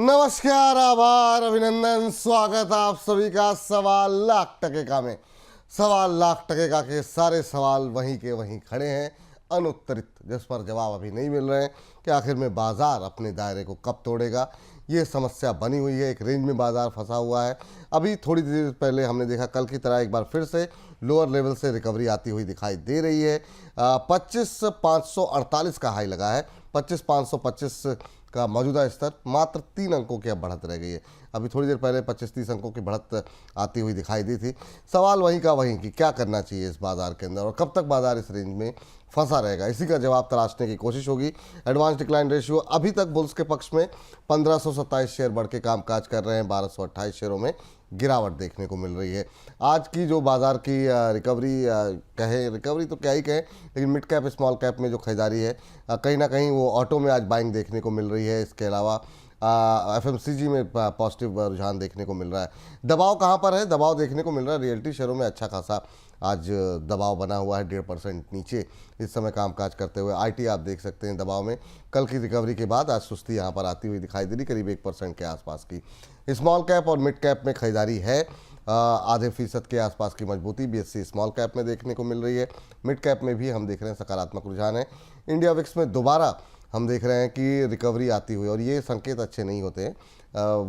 नमस्कार, आभार, अभिनंदन, स्वागत आप सभी का सवाल लाख टके का में। सवाल लाख टके का के सारे सवाल वहीं के वहीं खड़े हैं अनुत्तरित, जिस पर जवाब अभी नहीं मिल रहे हैं कि आखिर में बाजार अपने दायरे को कब तोड़ेगा। ये समस्या बनी हुई है, एक रेंज में बाजार फंसा हुआ है। अभी थोड़ी देर पहले हमने देखा कल की तरह एक बार फिर से लोअर लेवल से रिकवरी आती हुई दिखाई दे रही है। 25,548 का हाई लगा है, 25,525 का मौजूदा स्तर, मात्र 3 अंकों की अब बढ़त रह गई है। अभी थोड़ी देर पहले 25-30 अंकों की बढ़त आती हुई दिखाई दी थी। सवाल वहीं का वहीं कि क्या करना चाहिए इस बाजार के अंदर और कब तक बाजार इस रेंज में फंसा रहेगा, इसी का जवाब तलाशने की कोशिश होगी। एडवांस डिक्लाइन रेशियो अभी तक बुल्स के पक्ष में 1527 शेयर बढ़ के कामकाज कर रहे हैं, 1228 शेयरों में गिरावट देखने को मिल रही है। आज की जो बाजार की रिकवरी कहे, रिकवरी तो क्या ही कहें, लेकिन मिड कैप स्मॉल कैप में जो खरीदारी है कहीं ना कहीं वो ऑटो में आज बाइंग देखने को मिल रही है। इसके अलावा एफएमसीजी में पॉजिटिव रुझान देखने को मिल रहा है। दबाव कहाँ पर है? दबाव देखने को मिल रहा है रियल्टी शेयरों में अच्छा खासा आज दबाव बना हुआ है, 1.5% नीचे इस समय कामकाज करते हुए। आईटी आप देख सकते हैं दबाव में, कल की रिकवरी के बाद आज सुस्ती यहाँ पर आती हुई दिखाई दे रही, करीब 1% के आसपास की। स्मॉल कैप और मिड कैप में खरीदारी है, आधे फीसद के आसपास की मजबूती बीएससी स्मॉल कैप में देखने को मिल रही है। मिड कैप में भी हम देख रहे हैं सकारात्मक रुझान है। इंडिया विक्स में दोबारा हम देख रहे हैं कि रिकवरी आती हुई, और ये संकेत अच्छे नहीं होते हैं।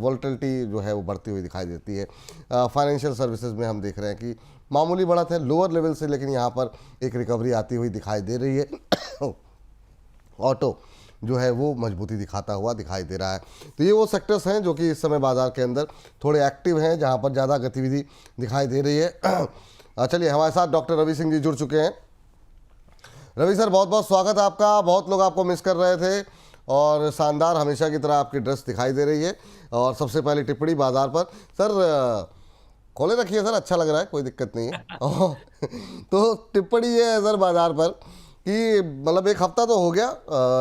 वोलेटिलिटी जो है वो बढ़ती हुई दिखाई देती है। फाइनेंशियल सर्विसेज में हम देख रहे हैं कि मामूली बढ़त है लोअर लेवल से, लेकिन यहाँ पर एक रिकवरी आती हुई दिखाई दे रही है। ऑटो जो है वो मजबूती दिखाता हुआ दिखाई दे रहा है। तो ये वो सेक्टर्स हैं जो कि इस समय बाजार के अंदर थोड़े एक्टिव हैं, जहाँ पर ज़्यादा गतिविधि दिखाई दे रही है। चलिए, हमारे साथ डॉक्टर रवि सिंह जी जुड़ चुके हैं। रवि सर, बहुत बहुत स्वागत है आपका। बहुत लोग आपको मिस कर रहे थे और शानदार हमेशा की तरह आपकी ड्रेस दिखाई दे रही है। और सबसे पहले टिप्पणी बाजार पर सर, खोले रखिए सर, अच्छा लग रहा है, कोई दिक्कत नहीं है। तो टिप्पणी ये है सर बाजार पर कि मतलब एक हफ्ता तो हो गया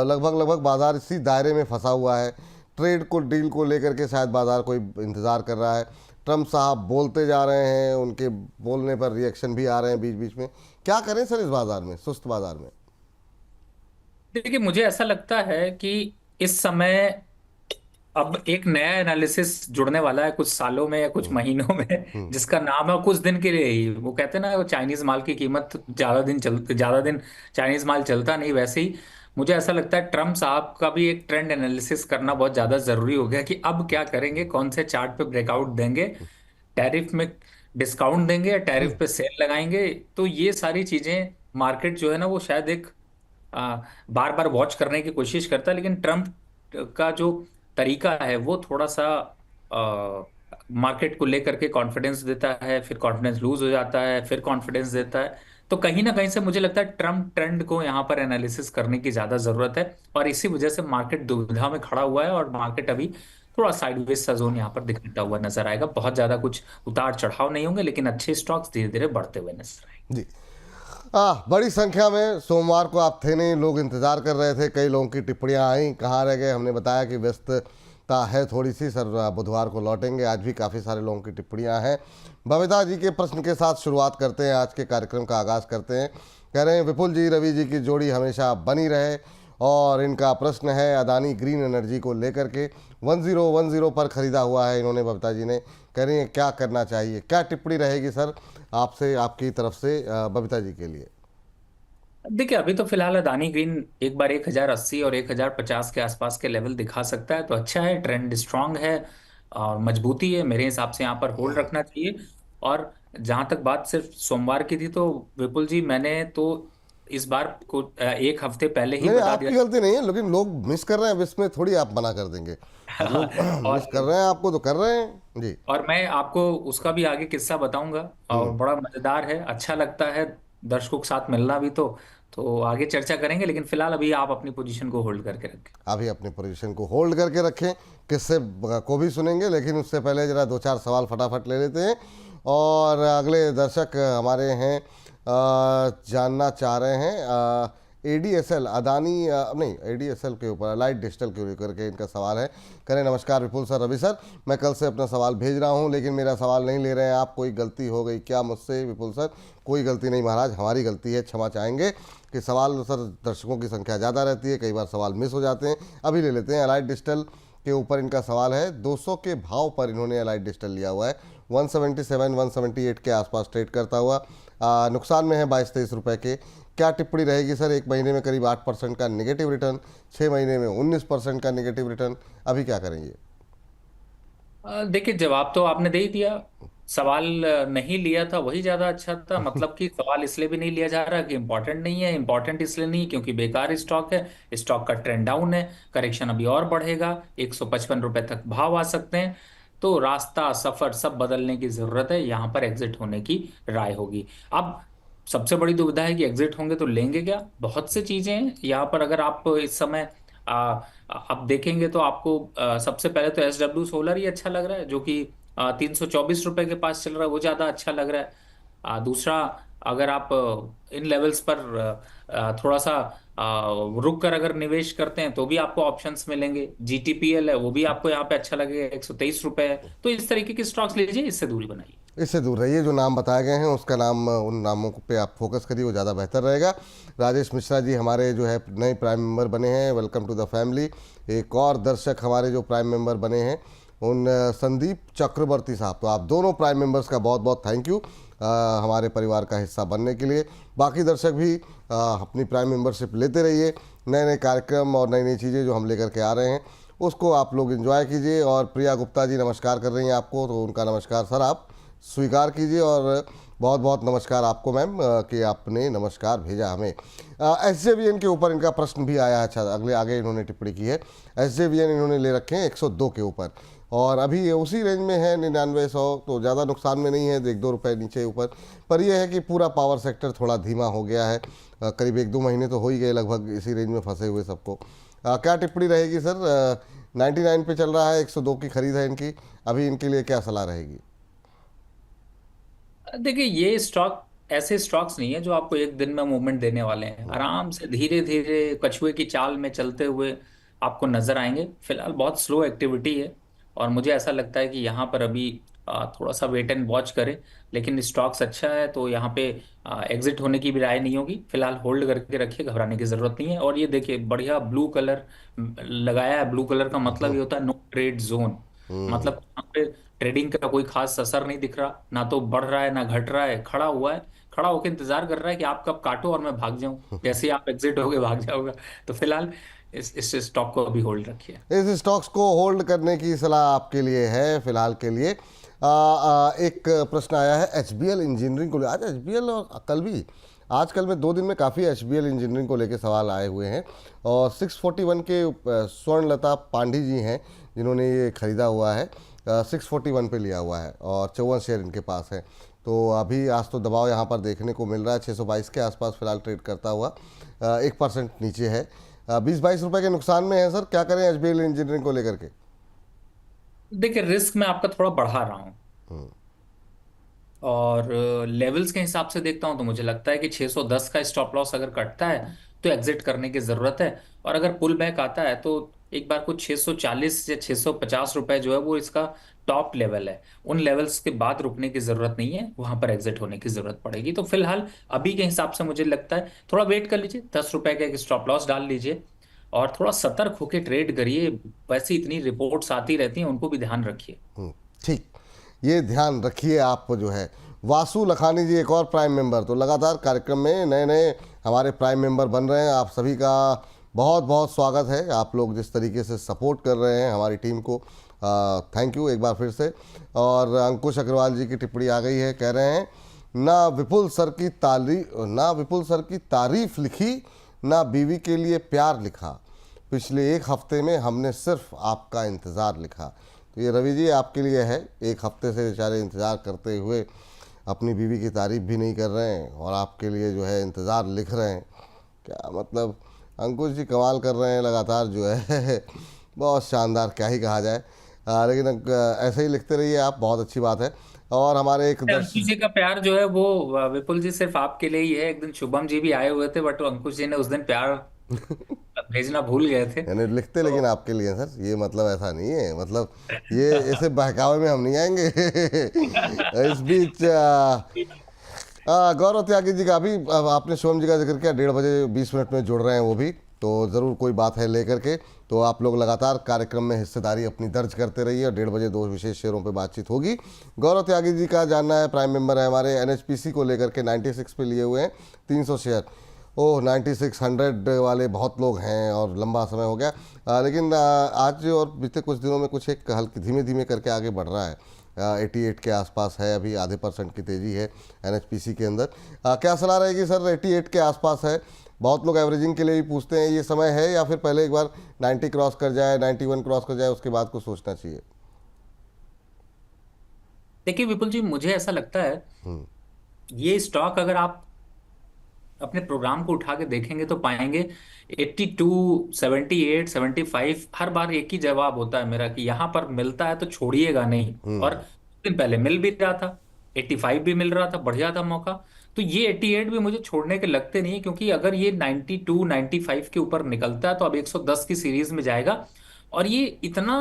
लगभग बाजार इसी दायरे में फंसा हुआ है। ट्रेड को, डील को लेकर के शायद बाजार कोई इंतज़ार कर रहा है। ट्रम्प साहब बोलते जा रहे हैं, उनके बोलने पर रिएक्शन भी आ रहे हैं बीच बीच में। क्या करें सर इस बाजार में, सुस्त बाजार में? देखिए, मुझे ऐसा लगता है कि इस समय अब एक नया एनालिसिस जुड़ने वाला है कुछ सालों में या कुछ हम्म। महीनों में, हम्म। जिसका नाम है कुछ दिन के लिए ही। वो कहते हैं ना, वो चाइनीज माल की कीमत ज्यादा दिन चाइनीज माल चलता नहीं, वैसे ही मुझे ऐसा लगता है ट्रम्प साहब का भी एक ट्रेंड एनालिसिस करना बहुत ज्यादा जरूरी हो गया कि अब क्या करेंगे, कौन से चार्ट पे ब्रेकआउट देंगे, टैरिफ में डिस्काउंट देंगे या टैरिफ पे सेल लगाएंगे। तो ये सारी चीजें मार्केट जो है ना, वो शायद एक बार बार वॉच करने की कोशिश करता है। लेकिन ट्रम्प का जो तरीका है वो थोड़ा सा मार्केट को लेकर के कॉन्फिडेंस देता है, फिर कॉन्फिडेंस लूज हो जाता है, फिर कॉन्फिडेंस देता है। तो कहीं ना कहीं से मुझे लगता है ट्रम्प ट्रेंड को यहाँ पर एनालिसिस करने की ज्यादा जरूरत है, और इसी वजह से मार्केट दुविधा में खड़ा हुआ है। और मार्केट अभी थोड़ा साइडवेज सा जोन यहाँ पर दिखता हुआ नजर आएगा। बहुत ज्यादा कुछ उतार चढ़ाव नहीं होंगे, लेकिन अच्छे स्टॉक्स धीरे धीरे बढ़ते हुए नजर आएंगे। जी। बड़ी संख्या में सोमवार को आप थे नहीं, लोग इंतजार कर रहे थे, कई लोगों की टिप्पणियां आई, कहाँ रह गए। हमने बताया कि व्यस्तता है थोड़ी सी सर, बुधवार को लौटेंगे। आज भी काफ़ी सारे लोगों की टिप्पणियां हैं। बबीता जी के प्रश्न के साथ शुरुआत करते हैं, आज के कार्यक्रम का आगाज़ करते हैं। कह रहे हैं विपुल जी रवि जी की जोड़ी हमेशा बनी रहे, और इनका प्रश्न है अदानी ग्रीन एनर्जी को लेकर के। 1010 पर ख़रीदा हुआ है इन्होंने, बबीता जी ने। कह रही हैं क्या करना चाहिए, क्या टिप्पणी रहेगी सर आपसे, आपकी तरफ से बबीता जी के लिए? देखिए, अभी तो फिलहाल अदानी ग्रीन एक बार 1080 और 1050 के आसपास के लेवल दिखा सकता है, तो अच्छा है, ट्रेंड स्ट्रांग है और मजबूती है। मेरे हिसाब से यहाँ पर होल्ड रखना चाहिए। और जहां तक बात सिर्फ सोमवार की थी, तो विपुल जी मैंने तो इस बार को एक हफ्ते पहले ही नहीं, बता दिया। आपकी गलती नहीं है, लेकिन लोग मिस कर रहे हैं, अब इसमें थोड़ी आप मना कर देंगे। लोग मिस कर और रहे हैं आपको तो कर रहे हैं जी। और मैं आपको उसका भी आगे किस्सा बताऊंगा, और हम्म। बड़ा मजेदार है, अच्छा लगता है दर्शकों के साथ मिलना भी। तो आगे चर्चा करेंगे, लेकिन फिलहाल अभी आप अपनी पोजीशन को होल्ड करके रखें। अभी अपनी पोजीशन को होल्ड करके रखें। किससे को भी सुनेंगे, लेकिन उससे पहले जरा दो चार सवाल फटाफट ले लेते हैं। और अगले दर्शक हमारे हैं, जानना चाह रहे हैं एडीएसएल अदानी, नहीं, एडीएसएल के ऊपर लाइट डिजिटल के लेकर के इनका सवाल है। करें नमस्कार विपुल सर, रवि सर, मैं कल से अपना सवाल भेज रहा हूं, लेकिन मेरा सवाल नहीं ले रहे हैं आप। कोई गलती हो गई क्या मुझसे? विपुल सर, कोई गलती नहीं महाराज, हमारी गलती है, क्षमा चाहेंगे कि सवाल सर दर्शकों की संख्या ज़्यादा रहती है, कई बार सवाल मिस हो जाते हैं। अभी ले लेते हैं। लाइट डिजिटल के ऊपर इनका सवाल है। 200 के भाव पर इन्होंने एलाइट डिजिटल लिया हुआ है। 177 178 के आसपास ट्रेड करता हुआ नुकसान में है 22-23 रुपए के। क्या टिप्पणी रहेगी सर? एक महीने में करीब 8% का नेगेटिव रिटर्न, 6 महीने में 19% का नेगेटिव रिटर्न, अभी क्या करेंगे? देखिए, जवाब तो आपने दे ही दिया। सवाल नहीं लिया था वही ज्यादा अच्छा था। मतलब कि सवाल इसलिए भी नहीं लिया जा रहा कि इंपॉर्टेंट नहीं है। इंपॉर्टेंट इसलिए नहीं क्योंकि बेकार स्टॉक है, स्टॉक का ट्रेंड डाउन है, करेक्शन अभी और बढ़ेगा, 155 रुपए तक भाव आ सकते हैं। तो रास्ता सफर सब बदलने की जरूरत है, यहाँ पर एग्जिट होने की राय होगी। अब सबसे बड़ी दुविधा है कि एग्जिट होंगे तो लेंगे क्या। बहुत सी चीजें हैं यहाँ पर। अगर आप इस समय आप देखेंगे तो आपको सबसे पहले तो SW सोलर ही अच्छा लग रहा है, जो कि 324 रुपए के पास चल रहा है, वो ज्यादा अच्छा लग रहा है। दूसरा, अगर आप इन लेवल्स पर थोड़ा सा रुक कर अगर निवेश करते हैं तो भी आपको ऑप्शंस मिलेंगे। GTPL है, वो भी आपको यहाँ पे अच्छा लगेगा, 123 रुपए है। तो इस तरीके के स्टॉक्स लीजिए, इससे दूरी बनाइए। इससे दूर रहिए। जो नाम बताए गए हैं उसका नाम, उन नामों पे आप फोकस करिए, वो ज़्यादा बेहतर रहेगा। राजेश मिश्रा जी हमारे जो है नए प्राइम मेंबर बने हैं, वेलकम टू द फैमिली। एक और दर्शक हमारे जो प्राइम मेंबर बने हैं उन संदीप चक्रवर्ती साहब, तो आप दोनों प्राइम मेंबर्स का बहुत बहुत थैंक यू हमारे परिवार का हिस्सा बनने के लिए। बाकी दर्शक भी अपनी प्राइम मेंबरशिप लेते रहिए। नए नए कार्यक्रम और नई नई चीज़ें जो हम लेकर के आ रहे हैं उसको आप लोग एंजॉय कीजिए। और प्रिया गुप्ता जी नमस्कार कर रही हैं आपको, तो उनका नमस्कार सर आप स्वीकार कीजिए। और बहुत बहुत नमस्कार आपको मैम कि आपने नमस्कार भेजा हमें। SJVN के ऊपर इनका प्रश्न भी आया है। अच्छा, अगले आगे इन्होंने टिप्पणी की है। SJVN इन्होंने ले रखे हैं 102 के ऊपर, और अभी उसी रेंज में है 9900, तो ज़्यादा नुकसान में नहीं है, 1-2 रुपये नीचे ऊपर। पर यह है कि पूरा पावर सेक्टर थोड़ा धीमा हो गया है। करीब 1-2 महीने तो हो ही गए लगभग इसी रेंज में फंसे हुए सबको। क्या टिप्पणी रहेगी सर? 99 पे चल रहा है, 102 की खरीद है इनकी, अभी इनके लिए क्या सलाह रहेगी? देखिए, ये स्टॉक ऐसे स्टॉक्स नहीं है जो आपको एक दिन में मूवमेंट देने वाले हैं। आराम से धीरे धीरे कछुए की चाल में चलते हुए आपको नजर आएंगे। फिलहाल बहुत स्लो एक्टिविटी है, और मुझे ऐसा लगता है कि यहाँ पर अभी थोड़ा सा वेट एंड वॉच करें। लेकिन स्टॉक्स अच्छा है तो यहाँ पे एग्जिट होने की भी राय नहीं होगी। फिलहाल होल्ड करके रखिए, घबराने की जरूरत नहीं है। और ये देखिए, बढ़िया ब्लू कलर लगाया है। ब्लू कलर का मतलब ये होता है नो ट्रेड जोन। हम्म। मतलब यहाँ पे ट्रेडिंग का कोई खास असर नहीं दिख रहा, ना तो बढ़ रहा है ना घट रहा है, खड़ा हुआ है। खड़ा होकर इंतजार कर रहा है कि आप कब काटो और मैं भाग जाऊं। जैसे ही आप एग्जिट होगे भाग जाओगे। तो फिलहाल इस स्टॉक को अभी होल्ड रखिए। इस स्टॉक्स को होल्ड करने की सलाह आपके लिए है फिलहाल के लिए। एक प्रश्न आया है HBL इंजीनियरिंग को ले। आज HBL और कल भी, आजकल में 2 दिन में काफ़ी HBL इंजीनियरिंग को लेकर सवाल आए हुए हैं। और 641 के स्वर्णलता पांडी जी हैं जिन्होंने ये खरीदा हुआ है, 641 पे लिया हुआ है, और 54 शेयर इनके पास है। तो अभी आज तो दबाव यहाँ पर देखने को मिल रहा है, 622 के आसपास फिलहाल ट्रेड करता हुआ 1% नीचे है। 20-22 रुपए के नुकसान में है सर, क्या करें HBL इंजीनियरिंग को लेकर के? देखिए, रिस्क मैं आपका थोड़ा बढ़ा रहा हूँ, हम्म। और लेवल्स के हिसाब से देखता हूं तो मुझे लगता है कि 610 का स्टॉप लॉस अगर कटता है तो एग्जिट करने की जरूरत है। और अगर पुल बैक आता है तो एक बार को 640 या 650 रुपए जो है वो इसका टॉप लेवल है। उन लेवल्स के बाद रुकने की जरूरत नहीं है, वहां पर एग्जिट होने की जरूरत पड़ेगी। तो फिलहाल अभी के हिसाब से मुझे लगता है थोड़ा वेट कर लीजिए, 10 रुपए का एक स्टॉप लॉस डाल लीजिए, और थोड़ा सतर्क होकर ट्रेड करिए। वैसे इतनी रिपोर्ट्स आती रहती हैं, उनको भी ध्यान रखिए। ठीक, ये ध्यान रखिए आप जो है। वासु लखानी जी एक और प्राइम मेंबर, तो लगातार कार्यक्रम में नए नए हमारे प्राइम मेंबर बन रहे हैं। आप सभी का बहुत बहुत स्वागत है। आप लोग जिस तरीके से सपोर्ट कर रहे हैं हमारी टीम को, थैंक यू एक बार फिर से। और अंकुश अग्रवाल जी की टिप्पणी आ गई है, कह रहे हैं ना विपुल सर की तारीफ लिखी, ना बीवी के लिए प्यार लिखा, पिछले 1 हफ्ते में हमने सिर्फ आपका इंतज़ार लिखा। तो ये रवि जी आपके लिए है, 1 हफ्ते से बेचारे इंतज़ार करते हुए अपनी बीवी की तारीफ भी नहीं कर रहे हैं और आपके लिए जो है इंतज़ार लिख रहे हैं। क्या मतलब, अंकुश जी कमाल कर रहे हैं लगातार जो है बहुत शानदार, क्या ही कहा जाए। लेकिन ऐसे ही लिखते रहिए आप, बहुत अच्छी बात है। और हमारे एक अंकुश जी का प्यार जो है वो विपुल जी सिर्फ आपके लिए ही है। एक दिन शुभम जी भी आए हुए थे, बट अंकुश जी ने उस दिन प्यार भेजना भूल गए थे। यानी लिखते लेकिन तो आपके लिए सर, ये मतलब ऐसा नहीं है, मतलब ये ऐसे बहकावे में हम नहीं आएंगे। इस बीच गौरव त्यागी जी का भी, अब आपने शिवम जी का जिक्र किया, 1:30 बजे 20 मिनट में जुड़ रहे हैं वो भी। तो ज़रूर कोई बात है लेकर के, तो आप लोग लगातार कार्यक्रम में हिस्सेदारी अपनी दर्ज करते रहिए और 1:30 बजे 2 विशेष शेयरों पे बातचीत होगी। गौरव त्यागी जी का जानना है, प्राइम मेंबर है हमारे, एनएचपीसी को लेकर के 96 पे लिए हुए हैं 300 शेयर। ओह 9600 वाले बहुत लोग हैं और लंबा समय हो गया, लेकिन आज और बीते कुछ दिनों में कुछ एक हल्की धीमे धीमे करके आगे बढ़ रहा है। 88 के आसपास है, अभी आधे % की तेज़ी है एनएचपीसी के अंदर। क्या सलाह रहेगी सर? 88 के आसपास है, बहुत लोग एवरेजिंग के लिए भी पूछते हैं, ये समय है या फिर पहले एक बार 90 क्रॉस कर जाए, 91 क्रॉस कर जाए, उसके बाद कुछ सोचना चाहिए? देखिए विपुल जी, मुझे ऐसा लगता है हम्म। ये स्टॉक अगर आप अपने प्रोग्राम को उठा के देखेंगे तो पाएंगे 82, 78, 75 हर बार एक ही जवाब होता है मेरा कि यहाँ पर मिलता है तो छोड़िएगा नहीं। और हम्म। कुछ दिन पहले मिल भी रहा था, 85 भी मिल रहा था, बढ़िया था मौका। तो ये 88 भी मुझे छोड़ने के लगते नहीं है, क्योंकि अगर ये 92, 95 के ऊपर निकलता है तो अब 110 की सीरीज में जाएगा। और ये इतना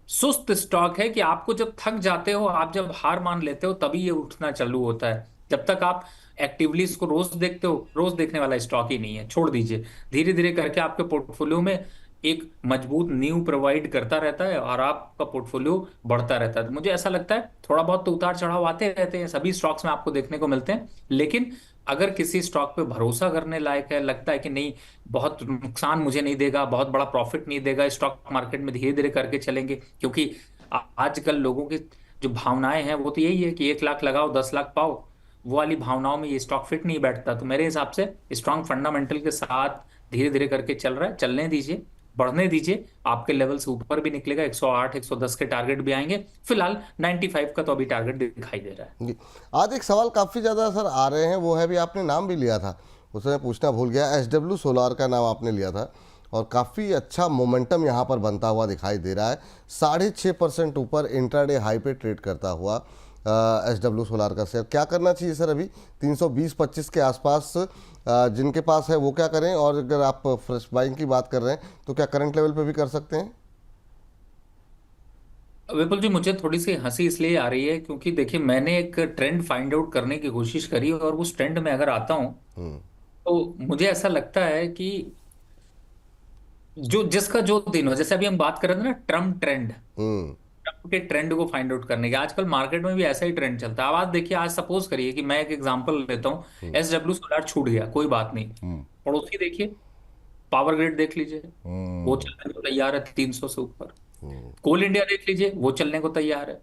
सुस्त स्टॉक है कि आपको जब थक जाते हो, आप जब हार मान लेते हो, तभी ये उठना चालू होता है। जब तक आप एक्टिवली इसको रोज देखते हो, रोज देखने वाला स्टॉक ही नहीं है, छोड़ दीजिए। धीरे धीरे करके आपके पोर्टफोलियो में एक मजबूत नींव प्रोवाइड करता रहता है और आपका पोर्टफोलियो बढ़ता रहता है। तो मुझे ऐसा लगता है थोड़ा बहुत तो उतार चढ़ाव आते रहते हैं, सभी स्टॉक्स में आपको देखने को मिलते हैं, लेकिन अगर किसी स्टॉक पे भरोसा करने लायक है, लगता है कि नहीं बहुत नुकसान मुझे नहीं देगा, बहुत बड़ा प्रॉफिट नहीं देगा, स्टॉक मार्केट में धीरे धीरे करके चलेंगे, क्योंकि आजकल लोगों की जो भावनाएं हैं वो तो यही है कि 1 लाख लगाओ 10 लाख पाओ, वो वाली भावनाओं में ये स्टॉक फिट नहीं बैठता। तो मेरे हिसाब से स्ट्रांग फंडामेंटल के साथ धीरे धीरे करके चल रहा है, चलने दीजिए, बढ़ने दीजिए। आपके लेवल से ऊपर भी निकलेगा, 108, 110 के टारगेट भी आएंगे। फिलहाल 95 का तो अभी टारगेट दिखाई दे रहा है। जी। आज एक सवाल काफ़ी ज़्यादा सर आ रहे हैं, वो है भी, आपने नाम भी लिया था, उसे मैं पूछना भूल गया, SW सोलार का नाम आपने लिया था और काफ़ी अच्छा मोमेंटम यहाँ पर बनता हुआ दिखाई दे रहा है। 6.5% ऊपर इंट्राडे हाई पे ट्रेड करता हुआ SW सोलार का शेयर, क्या करना चाहिए सर? अभी 320-25 के आसपास जिनके पास है वो क्या करें, और अगर आप फ्रेश बाइंग की बात कर रहे हैं तो क्या करंट लेवल पे भी कर सकते हैं? विपुल जी, मुझे थोड़ी सी हंसी इसलिए आ रही है क्योंकि देखिए मैंने एक ट्रेंड फाइंड आउट करने की कोशिश करी और उस ट्रेंड में अगर आता हूं हम्म। तो मुझे ऐसा लगता है कि जो जिसका जो दिन हो, जैसे अभी हम बात कर रहे थे ना ट्रम्प ट्रेंड, हम्म। ट्रम्प के ट्रेंड को फाइंड आउट करने के, आजकल मार्केट में भी ऐसा ही ट्रेंड चलता है। अब आज देखिए, आज सपोज करिए कि मैं एक एग्जांपल लेता हूँ, SW सोलार छूट गया, कोई बात नहीं, हम्म। पड़ोसी देखिए, पावर ग्रिड देख लीजिए, वो हम्म। चलने को तैयार है 300 से ऊपर। हम्म। कोल इंडिया देख लीजिए, वो चलने को तैयार है।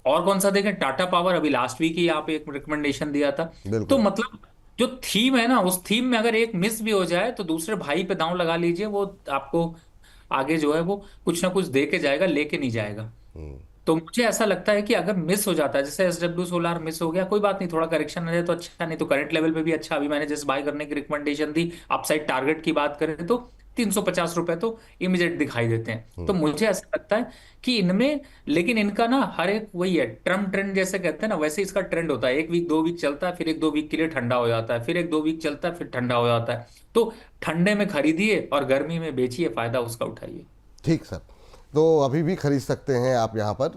और कौन सा देखें, टाटा पावर, अभी लास्ट वीक ही आप एक रिकमेंडेशन दिया था। तो बिल्कुल। मतलब जो थीम है ना, उस थीम में अगर एक मिस भी हो जाए तो दूसरे भाई पे दांव लगा लीजिए, वो आपको आगे जो है वो कुछ ना कुछ दे के जाएगा, लेके नहीं जाएगा। हम्म। तो मुझे ऐसा लगता है कि अगर मिस हो जाता है, जैसे SW सोलार मिस हो गया, कोई बात नहीं, थोड़ा करेक्शन आ जाए तो अच्छा, नहीं तो करंट लेवल पे भी अच्छा। अभी मैंने जैसे बाय करने की रिकमेंडेशन दी, अपसाइड टारगेट की बात करें तो 350 रुपए तो इमीडिएट दिखाई देते हैं। तो मुझे ऐसा लगता है कि इनमें, लेकिन इनका ना हर एक वही है, ट्रम्प ट्रेंड जैसे कहते हैं ना, वैसे इसका ट्रेंड होता है, 1 वीक 2 वीक चलता है, फिर 1-2 वीक के लिए ठंडा हो जाता है, फिर 1-2 वीक चलता है, फिर ठंडा हो जाता है। तो ठंडे में खरीदिए और गर्मी में बेचिए, फायदा उसका उठाइए। ठीक सर, तो अभी भी खरीद सकते हैं आप यहाँ पर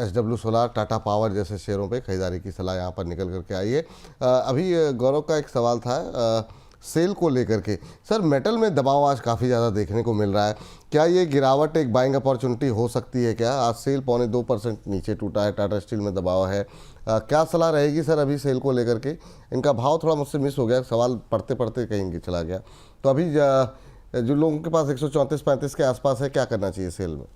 SW सोलार, टाटा पावर जैसे शेयरों पे खरीदारी की सलाह यहाँ पर निकल करके आई है। अभी गौरव का एक सवाल था सेल को लेकर के, सर मेटल में दबाव आज काफ़ी ज़्यादा देखने को मिल रहा है, क्या ये गिरावट एक बाइंग अपॉर्चुनिटी हो सकती है? क्या आज सेल 0.25% नीचे टूटा है, टाटा स्टील में दबाव है, क्या सलाह रहेगी सर अभी सेल को लेकर के? इनका भाव थोड़ा मुझसे मिस हो गया, सवाल पढ़ते पढ़ते कहीं चला गया। तो अभी जो लोगों के पास 134-35 के आसपास है, क्या करना चाहिए सेल में?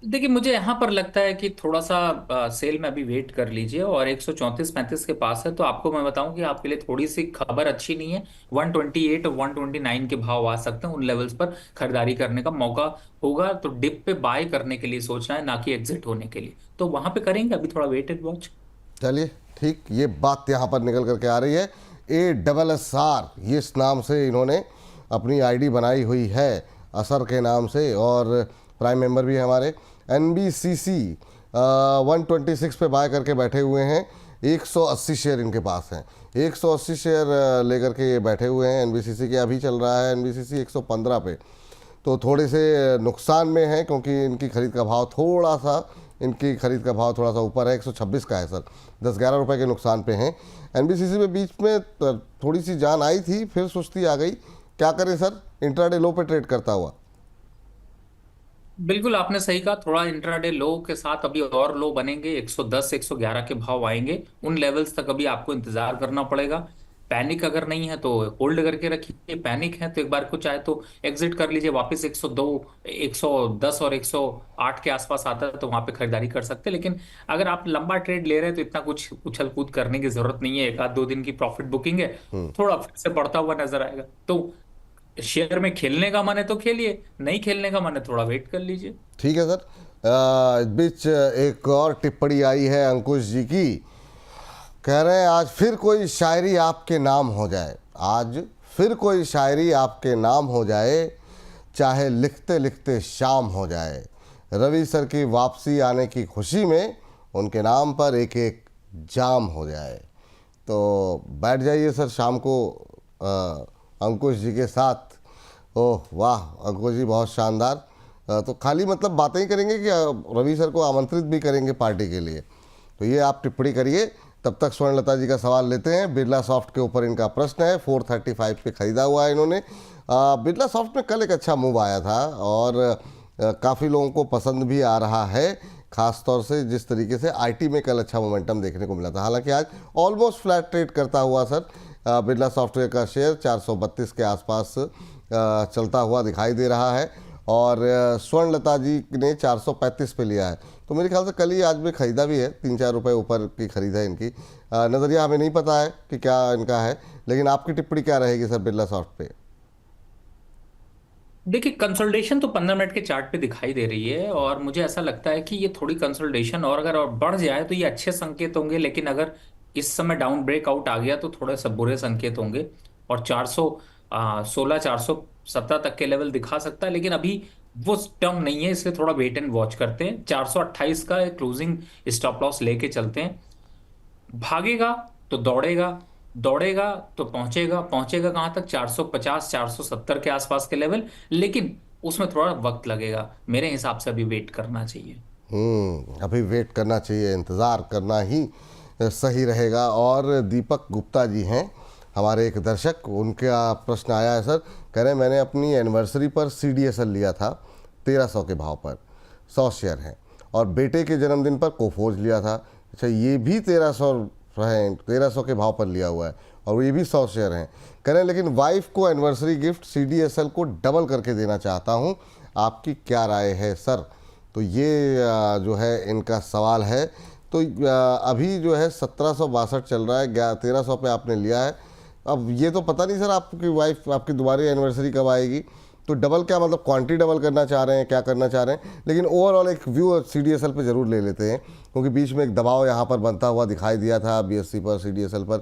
देखिए मुझे यहाँ पर लगता है कि थोड़ा सा सेल में अभी वेट कर लीजिए, और 134-35 के पास है तो आपको मैं बताऊं कि आपके लिए थोड़ी सी खबर अच्छी नहीं है। 128 और 129 के भाव आ सकते हैं, उन लेवल्स पर खरीदारी करने का मौका होगा। तो डिप पे बाय करने के लिए सोचना है, ना कि एग्जिट होने के लिए, तो वहां पे करेंगे अभी थोड़ा वेट एंड वॉच। चलिए ठीक, ये बात यहाँ पर निकल करके आ रही है। ASSR, ये इस नाम से इन्होंने अपनी आईडी बनाई हुई है, असर के नाम से, और प्राइम मेंबर भी है हमारे। NBCC 126 पे बाय करके बैठे हुए हैं, 180 शेयर इनके पास हैं, 180 शेयर लेकर के ये बैठे हुए हैं NBCC के। अभी चल रहा है NBCC 115 पे, तो थोड़े से नुकसान में है क्योंकि इनकी खरीद का भाव थोड़ा सा इनकी खरीद का भाव थोड़ा सा ऊपर है, 126 का है सर, 10-11 रुपए के नुकसान पे हैं। एनबीसीसी में बीच में थोड़ी सी जान आई थी, फिर सुस्ती आ गई, क्या करें सर, इंट्राडे लो पे ट्रेड करता हुआ। बिल्कुल आपने सही कहा, थोड़ा इंट्राडे लो के साथ अभी और लो बनेंगे, 110 111 के भाव आएंगे, उन लेवल्स तक अभी आपको इंतजार करना पड़ेगा। पैनिक अगर नहीं है तो होल्ड करके रखिए, पैनिक है तो एक बार को चाहे तो एग्जिट कर लीजिए, वापस 102 110 और 108 के आसपास आता है तो वहां पे खरीदारी कर सकते हैं। लेकिन अगर आप लंबा ट्रेड ले रहे हैं तो इतना कुछ उछल कूद करने की जरूरत नहीं है, एक आध दो दिन की प्रॉफिट बुकिंग है, थोड़ा फिर से बढ़ता हुआ नजर आएगा। तो शेयर में खेलने का मन है तो खेलिए, नहीं खेलने का मन है थोड़ा वेट कर लीजिए। ठीक है सर। इस बीच एक और टिप्पणी आई है अंकुश जी की, कह रहे हैं आज फिर कोई शायरी आपके नाम हो जाए, आज फिर कोई शायरी आपके नाम हो जाए, चाहे लिखते लिखते शाम हो जाए, रवि सर की वापसी आने की खुशी में उनके नाम पर एक एक जाम हो जाए। तो बैठ जाइए सर शाम को अंकुश जी के साथ। ओह वाह अंकुश जी, बहुत शानदार। तो खाली मतलब बातें ही करेंगे कि रवि सर को आमंत्रित भी करेंगे पार्टी के लिए? तो ये आप टिप्पणी करिए। तब तक स्वर्णलता जी का सवाल लेते हैं। बिरला सॉफ्ट के ऊपर इनका प्रश्न है, 435 पे खरीदा हुआ है इन्होंने। बिरला सॉफ्ट में कल एक अच्छा मूव आया था और काफ़ी लोगों को पसंद भी आ रहा है, खास तौर से जिस तरीके से आईटी में कल अच्छा मोमेंटम देखने को मिला था। हालांकि आज ऑलमोस्ट फ्लैट ट्रेड करता हुआ सर बिरला सॉफ्टवेयर का शेयर 432 के आसपास चलता हुआ दिखाई दे रहा है और स्वर्णलता जी ने 435 पे लिया है। तो मेरे ख्याल से कल ही आज में ख़रीदा भी है, 3-4 रुपए ऊपर की खरीद है इनकी। नज़रिया हमें नहीं पता है कि क्या इनका है, लेकिन आपकी टिप्पणी क्या रहेगी सर बिरला सॉफ्ट पे? देखिए कंसोलिडेशन तो 15 मिनट के चार्ट पे दिखाई दे रही है और मुझे ऐसा लगता है कि ये थोड़ी कंसोलिडेशन और अगर और बढ़ जाए तो ये अच्छे संकेत होंगे, लेकिन अगर इस समय डाउन ब्रेकआउट आ गया तो थोड़े से बुरे संकेत होंगे। और 416 417 तक के लेवल दिखा सकता है, लेकिन अभी वो टर्म नहीं है, इसलिए थोड़ा वेट एंड वॉच करते हैं। 428 का क्लोजिंग स्टॉप लॉस लेके चलते हैं। भागेगा तो दौड़ेगा, दौड़ेगा तो पहुंचेगा, पहुंचेगा कहां तक, 450 470 के आसपास के लेवल, लेकिन उसमें थोड़ा वक्त लगेगा, मेरे हिसाब से अभी वेट करना चाहिए। अभी वेट करना चाहिए, इंतज़ार करना ही सही रहेगा। और दीपक गुप्ता जी हैं हमारे एक दर्शक, उनका प्रश्न आया है सर, कह रहे हैं मैंने अपनी एनिवर्सरी पर CDSL लिया था 1300 के भाव पर, 100 शेयर हैं, और बेटे के जन्मदिन पर कोफोर्ज लिया था। अच्छा ये भी 1300 है, 1300 के भाव पर लिया हुआ है और ये भी 100 शेयर हैं। कह रहे हैं लेकिन वाइफ को एनिवर्सरी गिफ्ट CDSL को डबल करके देना चाहता हूँ, आपकी क्या राय है सर? तो ये जो है इनका सवाल है। तो अभी जो है 1762 चल रहा है, 1300 पे आपने लिया है। अब ये तो पता नहीं सर आपकी वाइफ आपकी दोबारा एनिवर्सरी कब आएगी, तो डबल क्या मतलब क्वांटिटी डबल करना चाह रहे हैं, क्या करना चाह रहे हैं? लेकिन ओवरऑल एक व्यू CDSL पे ज़रूर ले लेते हैं, क्योंकि बीच में एक दबाव यहाँ पर बनता हुआ दिखाई दिया था BSE पर, CDSL पर,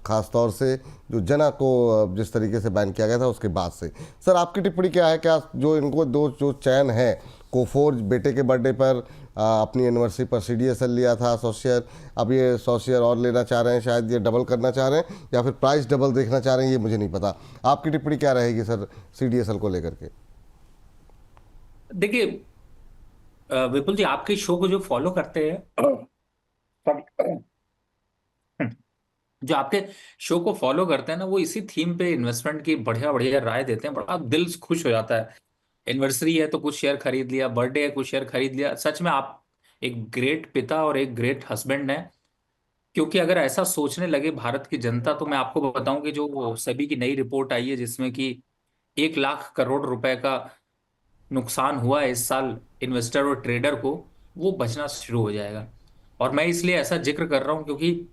ख़ास तौर से जो जना को जिस तरीके से बैन किया गया था उसके बाद से। सर आपकी टिप्पणी क्या है? क्या जो इनको दो जो चयन है, कोफोर्ज बेटे के बर्थडे पर अपनी एनिवर्सरी पर CDSL लिया था 100 शेयर, अब ये 100 शेयर और लेना चाह रहे हैं, शायद ये डबल करना चाह रहे हैं या फिर प्राइस डबल देखना चाह रहे हैं, ये मुझे नहीं पता। आपकी टिप्पणी क्या रहेगी सर CDSL को लेकर के? देखिए विपुल जी, आपके शो को जो फॉलो करते हैं, जो आपके शो को फॉलो करते हैं ना, वो इसी थीम पे इन्वेस्टमेंट की बढ़िया बढ़िया राय देते हैं, बड़ा दिल खुश हो जाता है। एनिवर्सरी है तो कुछ शेयर खरीद लिया, बर्थडे है कुछ शेयर खरीद लिया। सच में आप एक ग्रेट पिता और एक ग्रेट हस्बैंड हैं, क्योंकि अगर ऐसा सोचने लगे भारत की जनता, तो मैं आपको बताऊं कि जो सेबी की नई रिपोर्ट आई है जिसमें कि 1 लाख करोड़ रुपए का नुकसान हुआ है इस साल इन्वेस्टर और ट्रेडर को, वो बचना शुरू हो जाएगा। और मैं इसलिए ऐसा जिक्र कर रहा हूं क्योंकि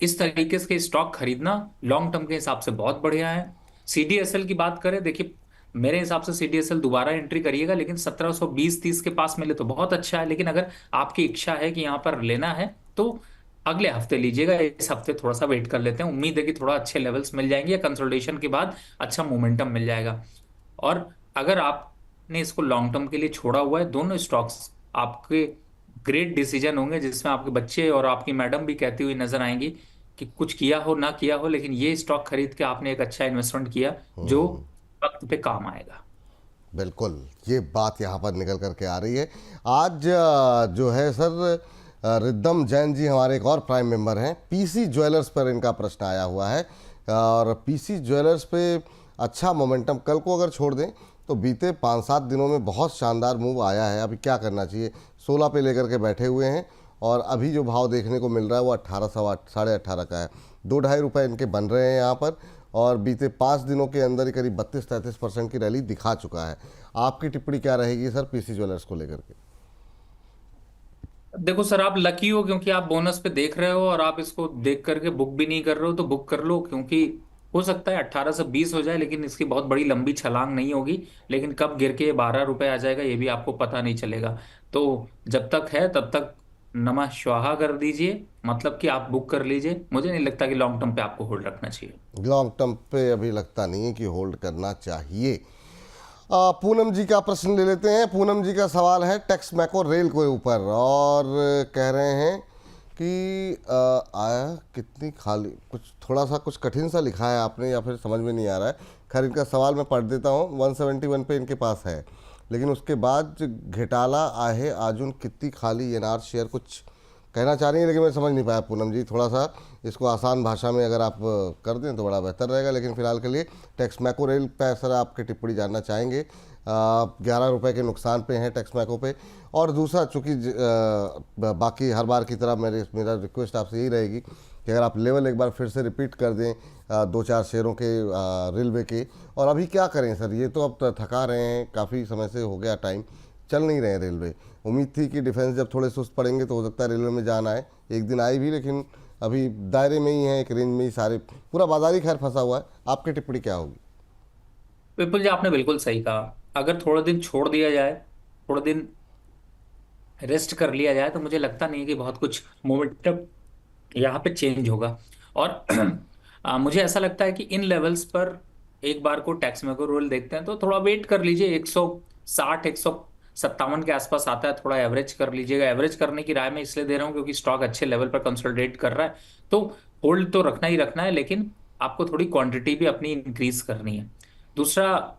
इस तरीके के स्टॉक खरीदना लॉन्ग टर्म के हिसाब से बहुत बढ़िया है। CDSL की बात करें, देखिए मेरे हिसाब से CDSL दोबारा एंट्री करिएगा, लेकिन 1720-30 के पास मिले तो बहुत अच्छा है। लेकिन अगर आपकी इच्छा है कि यहाँ पर लेना है तो अगले हफ्ते लीजिएगा, इस हफ्ते थोड़ा सा वेट कर लेते हैं। उम्मीद है कि थोड़ा अच्छे लेवल्स मिल जाएंगे या कंसोलिडेशन के बाद अच्छा मोमेंटम मिल जाएगा। और अगर आपने इसको लॉन्ग टर्म के लिए छोड़ा हुआ है, दोनों स्टॉक्स आपके ग्रेट डिसीजन होंगे, जिसमें आपके बच्चे और आपकी मैडम भी कहती हुई नजर आएंगी कि कुछ किया हो ना किया हो, लेकिन ये स्टॉक खरीद के आपने एक अच्छा इन्वेस्टमेंट किया जो वक्त पे काम आएगा। बिल्कुल, ये बात यहाँ पर निकल करके आ रही है। आज जो है सर, रिद्धम जैन जी हमारे एक और प्राइम मेंबर हैं। पीसी ज्वेलर्स पर इनका प्रश्न आया हुआ है, और पीसी ज्वेलर्स पे अच्छा मोमेंटम कल को अगर छोड़ दें तो बीते 5-7 दिनों में बहुत शानदार मूव आया है। अभी क्या करना चाहिए? 16 पे लेकर के बैठे हुए हैं, और अभी जो भाव देखने को मिल रहा है वो 18 सवा 18.5 का है। 2-2.5 रुपये इनके बन रहे हैं यहाँ पर, और बीते 5 दिनों के अंदर ही करीब 32-33% की रैली दिखा चुका है। आपकी टिप्पणी क्या रहेगी सर पीसी ज्वेलर्स को लेकर के? देखो सर, आप लकी हो क्योंकि आप बोनस पे देख रहे हो और आप इसको देख करके बुक भी नहीं कर रहे हो, तो बुक कर लो, क्योंकि हो सकता है 18 से 20 हो जाए, लेकिन इसकी बहुत बड़ी लंबी छलांग नहीं होगी। लेकिन कब गिर के 12 रुपए आ जाएगा ये भी आपको पता नहीं चलेगा। तो जब तक है तब तक नमः स्वाहा कर दीजिए, मतलब कि आप बुक कर लीजिए। मुझे नहीं लगता कि लॉन्ग टर्म पे आपको होल्ड रखना चाहिए। लॉन्ग टर्म पे अभी लगता नहीं है कि होल्ड करना चाहिए। पूनम जी का प्रश्न ले लेते हैं। पूनम जी का सवाल है टैक्स मैको रेल के ऊपर, और कह रहे हैं कि आया कितनी खाली, कुछ थोड़ा सा कुछ कठिन सा लिखा है आपने, या फिर समझ में नहीं आ रहा है। खैर, इनका सवाल मैं पढ़ देता हूँ। 171 पे इनके पास है, लेकिन उसके बाद घिटाला आहे आजुन कितनी खाली एनआर शेयर कुछ कहना चाह रही हैं, लेकिन मैं समझ नहीं पाया पूनम जी। थोड़ा सा इसको आसान भाषा में अगर आप कर दें तो बड़ा बेहतर रहेगा। लेकिन फिलहाल के लिए टैक्स मैको रेल पे सर आपकी टिप्पणी जानना चाहेंगे। 11 रुपये के नुकसान पे हैं टैक्स मैको पे। और दूसरा, चूँकि बाकी हर बार की तरह मेरा रिक्वेस्ट आपसे यही रहेगी कि अगर आप लेवल एक बार फिर से रिपीट कर दें 2-4 शेयरों के रेलवे के। और अभी क्या करें सर, ये तो अब थका रहे हैं, काफ़ी समय से हो गया टाइम, चल नहीं रहे रेलवे। उम्मीद थी कि डिफेंस जब थोड़े सुस्त पड़ेंगे तो हो सकता है रेलवे में जान आए, एक दिन आई भी, लेकिन अभी दायरे में ही है, एक रेंज में ही सारे, पूरा बाजार ही खैर फंसा हुआ है। आपकी टिप्पणी क्या होगी? विपुल जी, आपने बिल्कुल सही कहा। अगर थोड़ा दिन छोड़ दिया जाए, थोड़ा दिन रेस्ट कर लिया जाए, तो मुझे लगता नहीं है कि बहुत कुछ मोमेंटम यहाँ पे चेंज होगा। और मुझे ऐसा लगता है कि इन लेवल्स पर एक बार को टैक्स में को रोल देखते हैं तो थोड़ा वेट कर लीजिए। 160 157 के आसपास आता है, थोड़ा एवरेज कर लीजिएगा। एवरेज करने की राय मैं इसलिए दे रहा हूँ क्योंकि स्टॉक अच्छे लेवल पर कंसोलिडेट कर रहा है, तो होल्ड तो रखना ही रखना है, लेकिन आपको थोड़ी क्वांटिटी भी अपनी इंक्रीज करनी है। दूसरा,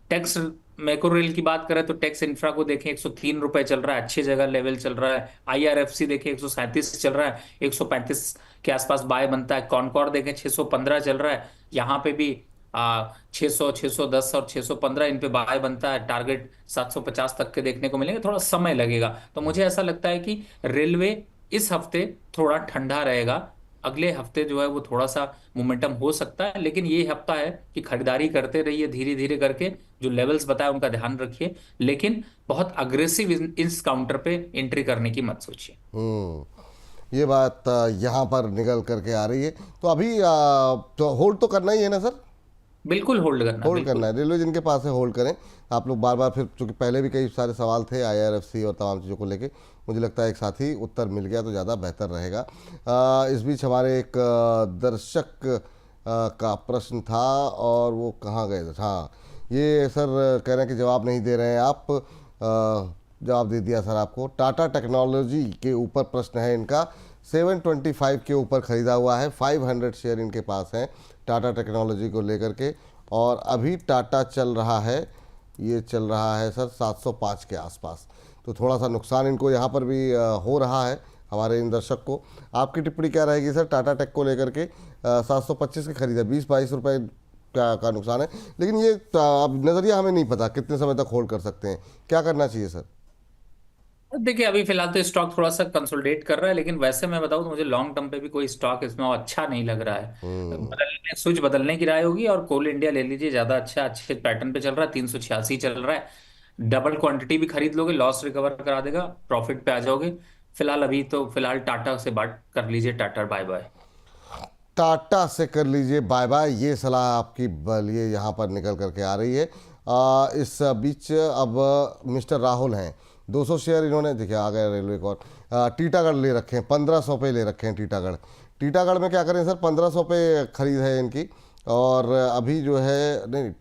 टैक्स मैक्रो रेल की बात करें तो टैक्स इंफ्रा को देखें, 103 रुपए चल रहा है, अच्छी जगह लेवल चल रहा है। आईआरएफसी देखें 137 चल रहा है, 135 के आसपास बाय बनता है। कॉनकॉर देखें 615 चल रहा है, यहाँ पे भी 600 610 और 615 इन पे बाय बनता है। टारगेट 750 तक के देखने को मिलेंगे, थोड़ा समय लगेगा। तो मुझे ऐसा लगता है कि रेलवे इस हफ्ते थोड़ा ठंडा रहेगा। अगले हफ्ते जो है वो थोड़ा सा मोमेंटम हो सकता है, लेकिन ये हफ्ता है कि खरीदारी करते रहिए धीरे धीरे करके। जो लेवल्स बताए उनका ध्यान रखिए, लेकिन बहुत अग्रेसिव इस काउंटर पे एंट्री करने की मत सोचिए। ये बात यहाँ पर निकल करके आ रही है। तो अभी तो होल्ड तो करना ही है ना सर? बिल्कुल होल्ड करना, होल्ड करना बिल्कुल। है, रेलवे जिनके पास है होल्ड करें। आप लोग बार बार फिर, चूँकि पहले भी कई सारे सवाल थे आईआरएफसी और तमाम चीज़ों को लेके, मुझे लगता है एक साथ ही उत्तर मिल गया तो ज़्यादा बेहतर रहेगा। इस बीच हमारे एक दर्शक का प्रश्न था, और वो कहाँ गए थे? हाँ, ये सर कह रहे हैं कि जवाब नहीं दे रहे हैं आप। जवाब दे दिया सर आपको। टाटा टेक्नोलॉजी के ऊपर प्रश्न है इनका। 725 के ऊपर ख़रीदा हुआ है, 500 शेयर इनके पास हैं टाटा टेक्नोलॉजी को लेकर के। और अभी टाटा चल रहा है, ये चल रहा है सर 705 के आसपास। तो थोड़ा सा नुकसान इनको यहाँ पर भी हो रहा है, हमारे इन दर्शक को। आपकी टिप्पणी क्या रहेगी सर टाटा टेक को लेकर के? 725 की खरीद है, 20-22 रुपये का नुकसान है, लेकिन ये अब नज़रिया हमें नहीं पता कितने समय तक होल्ड कर सकते हैं। क्या करना चाहिए सर? देखिए, अभी फिलहाल तो स्टॉक थोड़ा सा कंसोलिडेट कर रहा है, लेकिन वैसे मैं बताऊं तो मुझे लॉन्ग टर्म पे भी कोई स्टॉक इसमें अच्छा नहीं लग रहा है। बदलने स्विच बदलने की राय होगी, और कोल इंडिया ले लीजिए, ज्यादा अच्छा अच्छे पैटर्न पे चल रहा है, 386 चल रहा है। डबल क्वांटिटी भी खरीद लोगे, लॉस रिकवर करा देगा, प्रॉफिट पे आ जाओगे। फिलहाल अभी तो फिलहाल टाटा से बात कर लीजिए, टाटा बाय बाय। टाटा से कर लीजिए बाय बाय, ये सलाह आपकी लिए यहाँ पर निकल करके आ रही है। इस बीच अब मिस्टर राहुल हैं, 200 शेयर इन्होंने, देखिए आ गए रेलवे को। टीटागढ़ ले रखे हैं, 1500 पे ले रखे हैं टीटागढ़। टीटागढ़ में क्या करें सर, 1500 पे खरीद है इनकी। और अभी जो है, नहीं,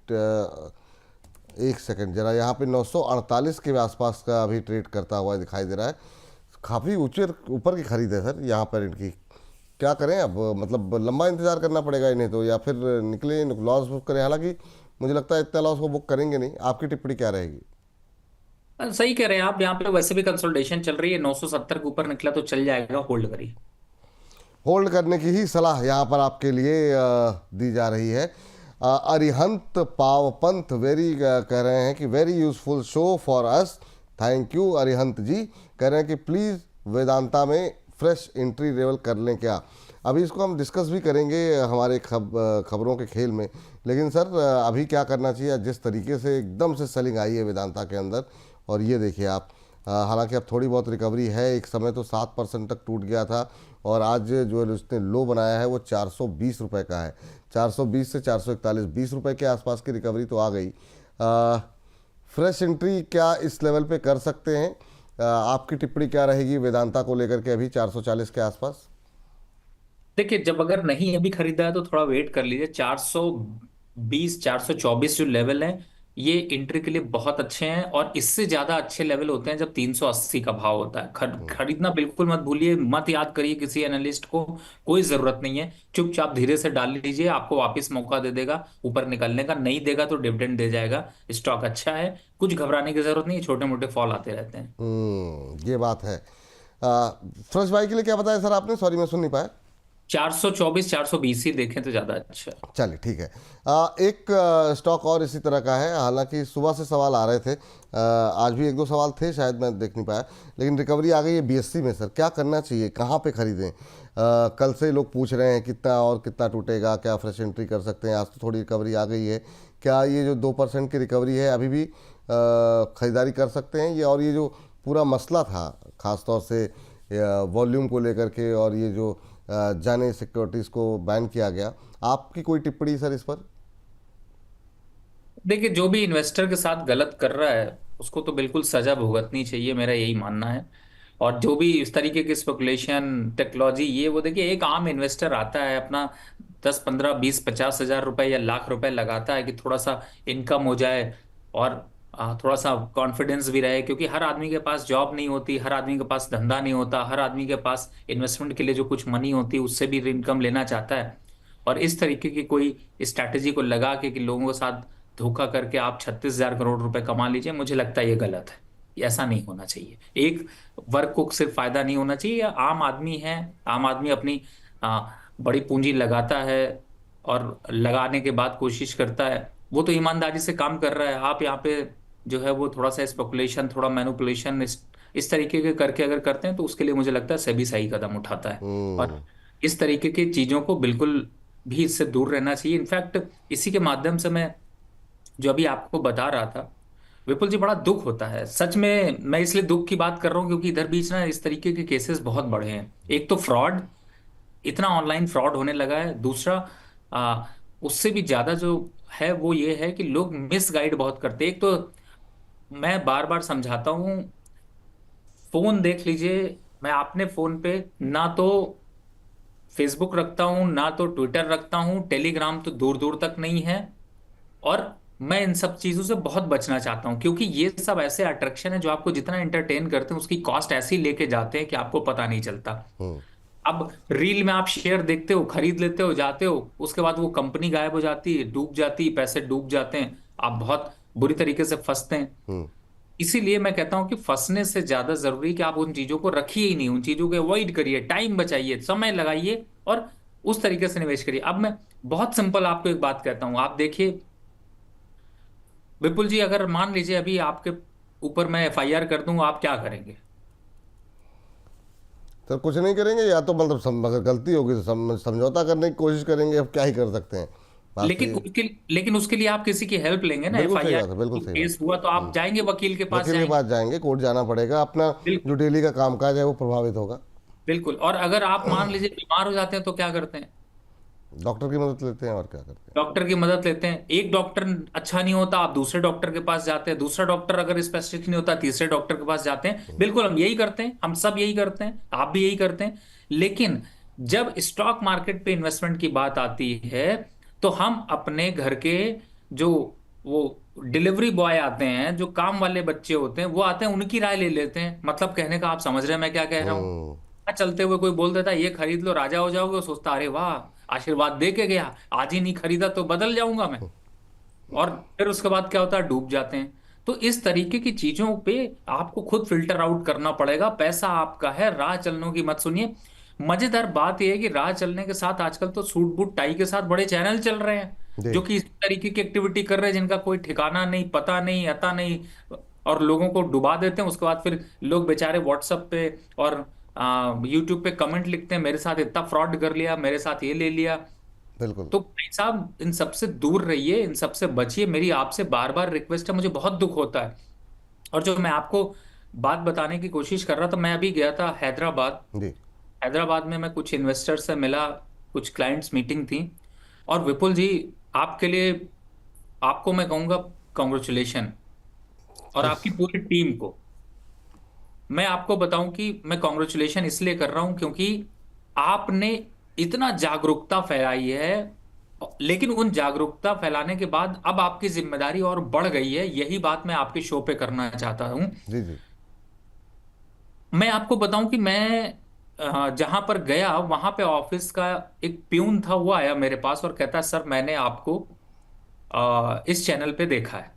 एक सेकंड जरा, यहाँ पे 948 के आसपास का अभी ट्रेड करता हुआ दिखाई दे रहा है। काफ़ी ऊंचे ऊपर की खरीद है सर यहाँ पर इनकी। क्या करें अब, मतलब लंबा इंतजार करना पड़ेगा इन्हें तो, या फिर निकले लॉस बुक करें? हालांकि मुझे लगता है इतना लॉस वो बुक करेंगे नहीं। आपकी टिप्पणी क्या रहेगी? सही कह रहे हैं आप, यहाँ पे वैसे भी कंसोलिडेशन चल रही है, 970 के ऊपर निकला तो चल जाएगा, होल्ड करिए। होल्ड करने की ही सलाह यहाँ पर आपके लिए दी जा रही है। अरिहंत पावपंथ वेरी कह रहे हैं कि very useful show for us. Thank you Arihant ji. कह रहे हैं कि प्लीज़ वेदांता में फ्रेश एंट्री लेवल कर लें क्या? अभी इसको हम डिस्कस भी करेंगे हमारे खबरों के खेल में। लेकिन सर अभी क्या करना चाहिए? जिस तरीके से एकदम से सेलिंग आई है वेदांता के अंदर, और ये देखिए आप, हालांकि अब थोड़ी बहुत रिकवरी है। एक समय तो 7% तक टूट गया था, और आज जो उसने लो बनाया है वो 420 रुपये का है। 420 से 441, 20 रुपये के आसपास की रिकवरी तो आ गई। फ्रेश एंट्री क्या इस लेवल पे कर सकते हैं? आपकी टिप्पणी क्या रहेगी वेदांता को लेकर के अभी 440 के आसपास? देखिए, जब अगर नहीं अभी खरीदा है तो थोड़ा वेट कर लीजिए। 420 424 जो लेवल है, ये एंट्री के लिए बहुत अच्छे हैं, और इससे ज्यादा अच्छे लेवल होते हैं जब 380 का भाव होता है। खरीदना बिल्कुल मत भूलिए, मत याद करिए किसी एनालिस्ट को, कोई जरूरत नहीं है। चुपचाप धीरे से डाल लीजिए, आपको वापस मौका दे देगा ऊपर निकलने का। नहीं देगा तो डिविडेंड दे जाएगा। स्टॉक अच्छा है, कुछ घबराने की जरूरत नहीं है, छोटे मोटे फॉल आते रहते हैं। ये बात है। फ्रेश बाई के लिए क्या बताया सर आपने? सॉरी मैं सुन नहीं पाया। 424 420 ही देखें तो ज्यादा अच्छा है। चलिए ठीक है। एक स्टॉक और इसी तरह का है, हालांकि सुबह से सवाल आ रहे थे, आज भी एक दो सवाल थे, शायद मैं देख नहीं पाया, लेकिन रिकवरी आ गई है बीएससी में। सर क्या करना चाहिए, कहाँ पे खरीदें? कल से लोग पूछ रहे हैं कितना और कितना टूटेगा, क्या फ्रेश एंट्री कर सकते हैं? आज तो थोड़ी रिकवरी आ गई है, क्या ये जो 2% की रिकवरी है अभी भी ख़रीदारी कर सकते हैं ये? और ये जो पूरा मसला था ख़ासतौर से वॉल्यूम को लेकर के, और ये जो जाने सिक्योरिटीज़ को बैन किया गया, आपकी कोई टिप्पणी सर इस पर? देखिए, जो भी इन्वेस्टर के साथ गलत कर रहा है उसको तो बिल्कुल सजा भुगतनी चाहिए, मेरा यही मानना है। और जो भी इस तरीके की स्पेकुलेशन टेक्नोलॉजी ये वो, देखिए एक आम इन्वेस्टर आता है अपना 10 15 20 50 हजार रुपए या लाख रुपए लगाता है कि थोड़ा सा इनकम हो जाए, और थोड़ा सा कॉन्फिडेंस भी रहे, क्योंकि हर आदमी के पास जॉब नहीं होती, हर आदमी के पास धंधा नहीं होता, हर आदमी के पास इन्वेस्टमेंट के लिए जो कुछ मनी होती है उससे भी इनकम लेना चाहता है। और इस तरीके की कोई स्ट्रैटेजी को लगा के कि लोगों के साथ धोखा करके आप 36 हजार करोड़ रुपए कमा लीजिए, मुझे लगता है ये गलत है। ये ऐसा नहीं होना चाहिए। एक वर्ग को सिर्फ फायदा नहीं होना चाहिए, आम आदमी है, आम आदमी अपनी बड़ी पूंजी लगाता है, और लगाने के बाद कोशिश करता है, वो तो ईमानदारी से काम कर रहा है। आप यहाँ पे जो है वो थोड़ा सा स्पेकुलेशन, थोड़ा मैनिपुलेशन इस तरीके के करके अगर करते हैं तो उसके लिए मुझे लगता है सेबी सही कदम उठाता है। और इस तरीके की चीजों को बिल्कुल भी इससे दूर रहना चाहिए। इनफैक्ट इसी के माध्यम से मैं जो अभी आपको बता रहा था, विपुल जी, बड़ा दुख होता है सच में। मैं इसलिए दुख की बात कर रहा हूँ क्योंकि इधर बीच ना इस तरीके के केसेस बहुत बढ़े हैं। एक तो फ्रॉड, इतना ऑनलाइन फ्रॉड होने लगा है। दूसरा, उससे भी ज्यादा जो है वो ये है कि लोग मिस गाइड बहुत करते हैं। एक तो मैं बार बार समझाता हूँ, फोन देख लीजिए, मैं अपने फोन पे ना तो फेसबुक रखता हूँ, ना तो ट्विटर रखता हूँ, टेलीग्राम तो दूर दूर तक नहीं है। और मैं इन सब चीजों से बहुत बचना चाहता हूं, क्योंकि ये सब ऐसे अट्रैक्शन है जो आपको जितना एंटरटेन करते हैं उसकी कॉस्ट ऐसी लेके जाते हैं कि आपको पता नहीं चलता। अब रील में आप शेयर देखते हो, खरीद लेते हो, जाते हो, उसके बाद वो कंपनी गायब हो जाती है, डूब जाती है, पैसे डूब जाते हैं, आप बहुत बुरी तरीके से फंसते हैं। इसीलिए मैं कहता हूं कि फंसने से ज्यादा जरूरी कि आप उन चीजों को रखिए ही नहीं, उन चीजों को अवॉइड करिए, टाइम बचाइए, समय लगाइए, और उस तरीके से निवेश करिए। अब मैं बहुत सिंपल आपको एक बात कहता हूं, आप देखिए विपुल जी, अगर मान लीजिए अभी आपके ऊपर मैं एफआईआर कर दूं, आप क्या करेंगे? सर कुछ नहीं करेंगे, या तो मतलब अगर गलती होगी तो समझौता करने की कोशिश करेंगे। अब क्या ही कर सकते हैं, बात तो लेकिन ये। उसके लेकिन उसके लिए आप किसी की हेल्प लेंगे ना। बिल्कुल सही एफआईआर बात है, बिल्कुल सही बात। केस हुआ तो आप जाएंगे, वकील के पास वकील के जाएंगे। पास जाएंगे, कोर्ट जाना पड़ेगा, अपना बिल्कुल। जो डेली का कामकाज है वो प्रभावित होगा। बिल्कुल। और अगर आप मान लीजिए बीमार हो जाते हैं तो क्या करते हैं? डॉक्टर की मदद लेते हैं, और क्या करते हैं। डॉक्टर की मदद लेते हैं। एक डॉक्टर अच्छा नहीं होता, आप दूसरे डॉक्टर के पास जाते हैं। दूसरा डॉक्टर अगर स्पेसिफिक नहीं होता, तीसरे डॉक्टर के पास जाते हैं। बिल्कुल, हम यही करते हैं, हम सब यही करते हैं, आप भी यही करते हैं। लेकिन जब स्टॉक मार्केट पे इन्वेस्टमेंट की बात आती है तो हम अपने घर के जो वो डिलीवरी बॉय आते हैं, जो काम वाले बच्चे होते हैं, वो आते हैं, उनकी राय ले लेते हैं। मतलब कहने का आप समझ रहे हैं मैं क्या कह रहा हूँ? हम्म। चलते हुए कोई बोल देता है ये खरीद लो राजा हो जाओगे, सोचता अरे वाह, आशीर्वाद दे के गया, आज ही नहीं खरीदा तो बदल जाऊंगा मैं। और फिर उसके बाद क्या होता है, डूब जाते हैं। तो इस तरीके की चीजों पे आपको खुद फिल्टर आउट करना पड़ेगा। पैसा आपका है, राह चलनों की मत सुनिए। मजेदार बात यह है कि राह चलने के साथ आजकल तो सूट बूट टाई के साथ बड़े चैनल चल रहे हैं जी। जो कि इस तरीके की एक्टिविटी कर रहे हैं जिनका कोई ठिकाना नहीं, पता नहीं, अता नहीं, और लोगों को डुबा देते हैं। उसके बाद फिर लोग बेचारे व्हाट्सएप पे और यूट्यूब पे कमेंट लिखते हैं, मेरे साथ इतना फ्रॉड कर लिया, मेरे साथ ये ले लिया। बिल्कुल। तो भाई साहब, इन सबसे दूर रहिए, इन सबसे बचिए, मेरी आपसे बार बार रिक्वेस्ट है। मुझे बहुत दुख होता है। और जो मैं आपको बात बताने की कोशिश कर रहा था, मैं अभी गया था हैदराबाद। जी। हैदराबाद में मैं कुछ इन्वेस्टर से मिला, कुछ क्लाइंट्स मीटिंग थी। और विपुल जी, आपके लिए, आपको मैं कहूंगा कॉन्ग्रेचुलेशन, और इस आपकी पूरी टीम को। मैं आपको बताऊं कि मैं कॉन्ग्रेचुलेशन इसलिए कर रहा हूं क्योंकि आपने इतना जागरूकता फैलाई है। लेकिन उन जागरूकता फैलाने के बाद अब आपकी जिम्मेदारी और बढ़ गई है। यही बात मैं आपके शो पे करना चाहता हूं। जी जी। मैं आपको बताऊं कि मैं जहां पर गया वहां पे ऑफिस का एक प्यून था, वो आया मेरे पास और कहता, सर मैंने आपको इस चैनल पे देखा है,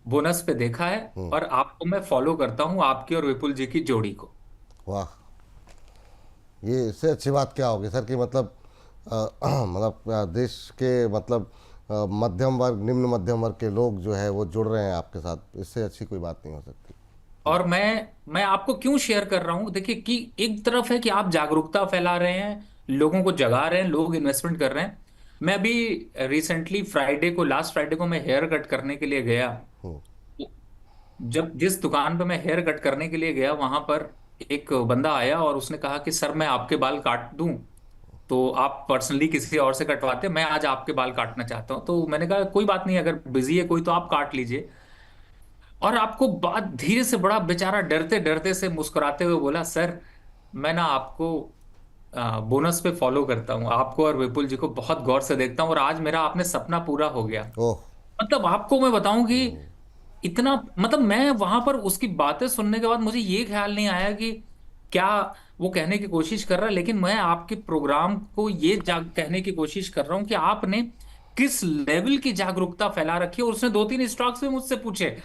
बोनस पे देखा है, और आपको मैं फॉलो करता हूं, आपकी और विपुल जी की जोड़ी को। वाह, ये इससे अच्छी बात क्या होगी सर कि मतलब मतलब देश के मतलब मध्यम वर्ग, निम्न मध्यम वर्ग के लोग जो है वो जुड़ रहे हैं आपके साथ, इससे अच्छी कोई बात नहीं हो सकती। और मैं आपको क्यों शेयर कर रहा हूं, देखिए कि एक तरफ है कि आप जागरूकता फैला रहे हैं, लोगों को जगा रहे हैं, लोग इन्वेस्टमेंट कर रहे हैं। मैं अभी रिसेंटली फ्राइडे को, लास्ट फ्राइडे को मैं हेयर कट करने के लिए गया। जब जिस दुकान पे मैं हेयर कट करने के लिए गया, वहां पर एक बंदा आया और उसने कहा कि सर मैं आपके बाल काट दूं, तो आप पर्सनली किसी और से कटवाते हैं, मैं आज आपके बाल काटना चाहता हूं। तो मैंने कहा कोई बात नहीं, अगर बिजी है कोई तो आप काट लीजिए। और आपको बात धीरे से, बड़ा बेचारा डरते डरते से मुस्कुराते हुए बोला, सर मैं ना आपको बोनस पे फॉलो करता हूँ, आपको और विपुल जी को बहुत गौर से देखता हूँ, और आज मेरा आपने सपना पूरा हो गया। ओह। मतलब आपको मैं बताऊं कि इतना, मतलब मैं वहां पर उसकी बातें सुनने के बाद मुझे ये ख्याल नहीं आया कि क्या वो कहने की कोशिश कर रहा है, लेकिन मैं आपके प्रोग्राम को ये कहने की कोशिश कर रहा हूं कि आपने किस लेवल की जागरूकता फैला रखी है। और उसने दो तीन स्टॉक्स भी मुझसे पूछे,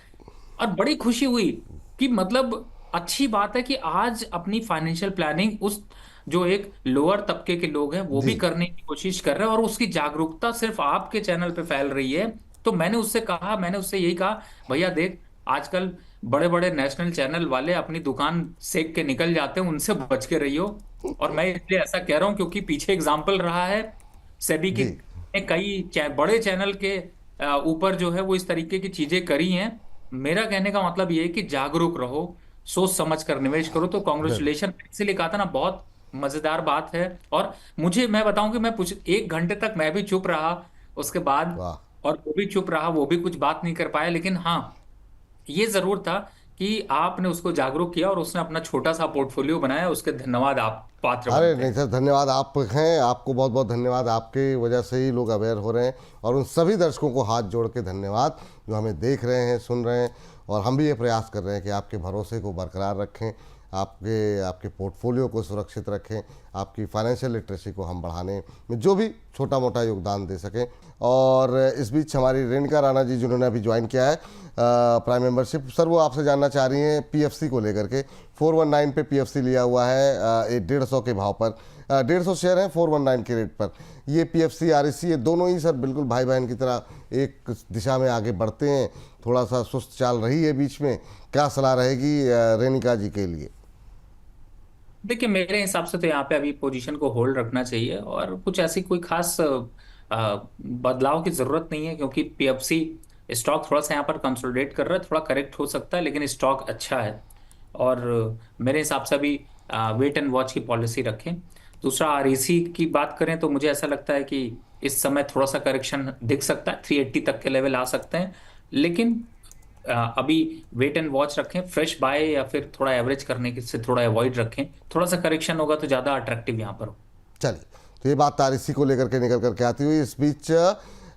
और बड़ी खुशी हुई कि मतलब अच्छी बात है कि आज अपनी फाइनेंशियल प्लानिंग उस, जो एक लोअर तबके के लोग हैं वो भी जी करने की कोशिश कर रहे हैं, और उसकी जागरूकता सिर्फ आपके चैनल पे फैल रही है। तो मैंने उससे कहा, मैंने उससे यही कहा, भैया देख, आजकल बड़े बड़े नेशनल चैनल वाले अपनी दुकान सेक के निकल जाते हैं, उनसे बच के रहियो। और मैं इसलिए ऐसा कह रहा हूं क्योंकि पीछे एग्जाम्पल रहा है सेबी की, जी। ने कई बड़े चैनल के ऊपर जो है वो इस तरीके की चीजें करी हैं। मेरा कहने का मतलब ये है कि जागरूक रहो, सोच समझ कर निवेश करो। तो बिल्कुल। कॉन्ग्रेचुलेशन, इसीलिए कहा था ना, बहुत मजेदार बात है। और मुझे, मैं बताऊं कि मैं कुछ 1 घंटे तक मैं भी चुप रहा उसके बाद, वाह। और वो भी चुप रहा, वो भी कुछ बात नहीं कर पाया। लेकिन हाँ, ये जरूर था कि आपने उसको जागरूक किया और उसने अपना छोटा सा पोर्टफोलियो बनाया, उसके धन्यवाद आप पात्र अरे बनते नहीं हैं। सर, धन्यवाद आप हैं, आपको बहुत बहुत धन्यवाद, आपके वजह से ही लोग अवेयर हो रहे हैं। और उन सभी दर्शकों को हाथ जोड़ के धन्यवाद जो हमें देख रहे हैं, सुन रहे हैं। और हम भी ये प्रयास कर रहे हैं कि आपके भरोसे को बरकरार रखें, आपके आपके पोर्टफोलियो को सुरक्षित रखें, आपकी फाइनेंशियल लिटरेसी को हम बढ़ाने में जो भी छोटा मोटा योगदान दे सकें। और इस बीच हमारी रेणुका राणा जी जिन्होंने अभी ज्वाइन किया है प्राइम मेंबरशिप, सर वो आपसे जानना चाह रही हैं पीएफसी को लेकर के। 419 पे पीएफसी लिया हुआ है 150 के भाव पर, 150 शेयर हैं 419 के रेट पर। ये पीएफसी आरईसी ये दोनों ही सर बिल्कुल भाई बहन की तरह एक दिशा में आगे बढ़ते हैं, थोड़ा सा सुस्त चाल रही है बीच में, क्या सलाह रहेगी रेणुका जी के लिए? देखिए मेरे हिसाब से तो यहाँ पे अभी पोजीशन को होल्ड रखना चाहिए, और कुछ ऐसी कोई खास बदलाव की जरूरत नहीं है, क्योंकि पीएफसी स्टॉक थोड़ा सा यहाँ पर कंसोलिडेट कर रहा है, थोड़ा करेक्ट हो सकता है, लेकिन स्टॉक अच्छा है। और मेरे हिसाब से अभी वेट एंड वॉच की पॉलिसी रखें। दूसरा, आरईसी की बात करें तो मुझे ऐसा लगता है कि इस समय थोड़ा सा करेक्शन दिख सकता है, 380 तक के लेवल आ सकते हैं। लेकिन अभी वेट एंड वॉच रखें, फ्रेश बाय या फिर थोड़ा एवरेज करने के से थोड़ा अवॉइड रखें। थोड़ा सा करेक्शन होगा तो ज़्यादा अट्रैक्टिव यहाँ पर हो। चलिए, तो ये बात तारिसी को लेकर के निकल करके आती हुई, इस बीच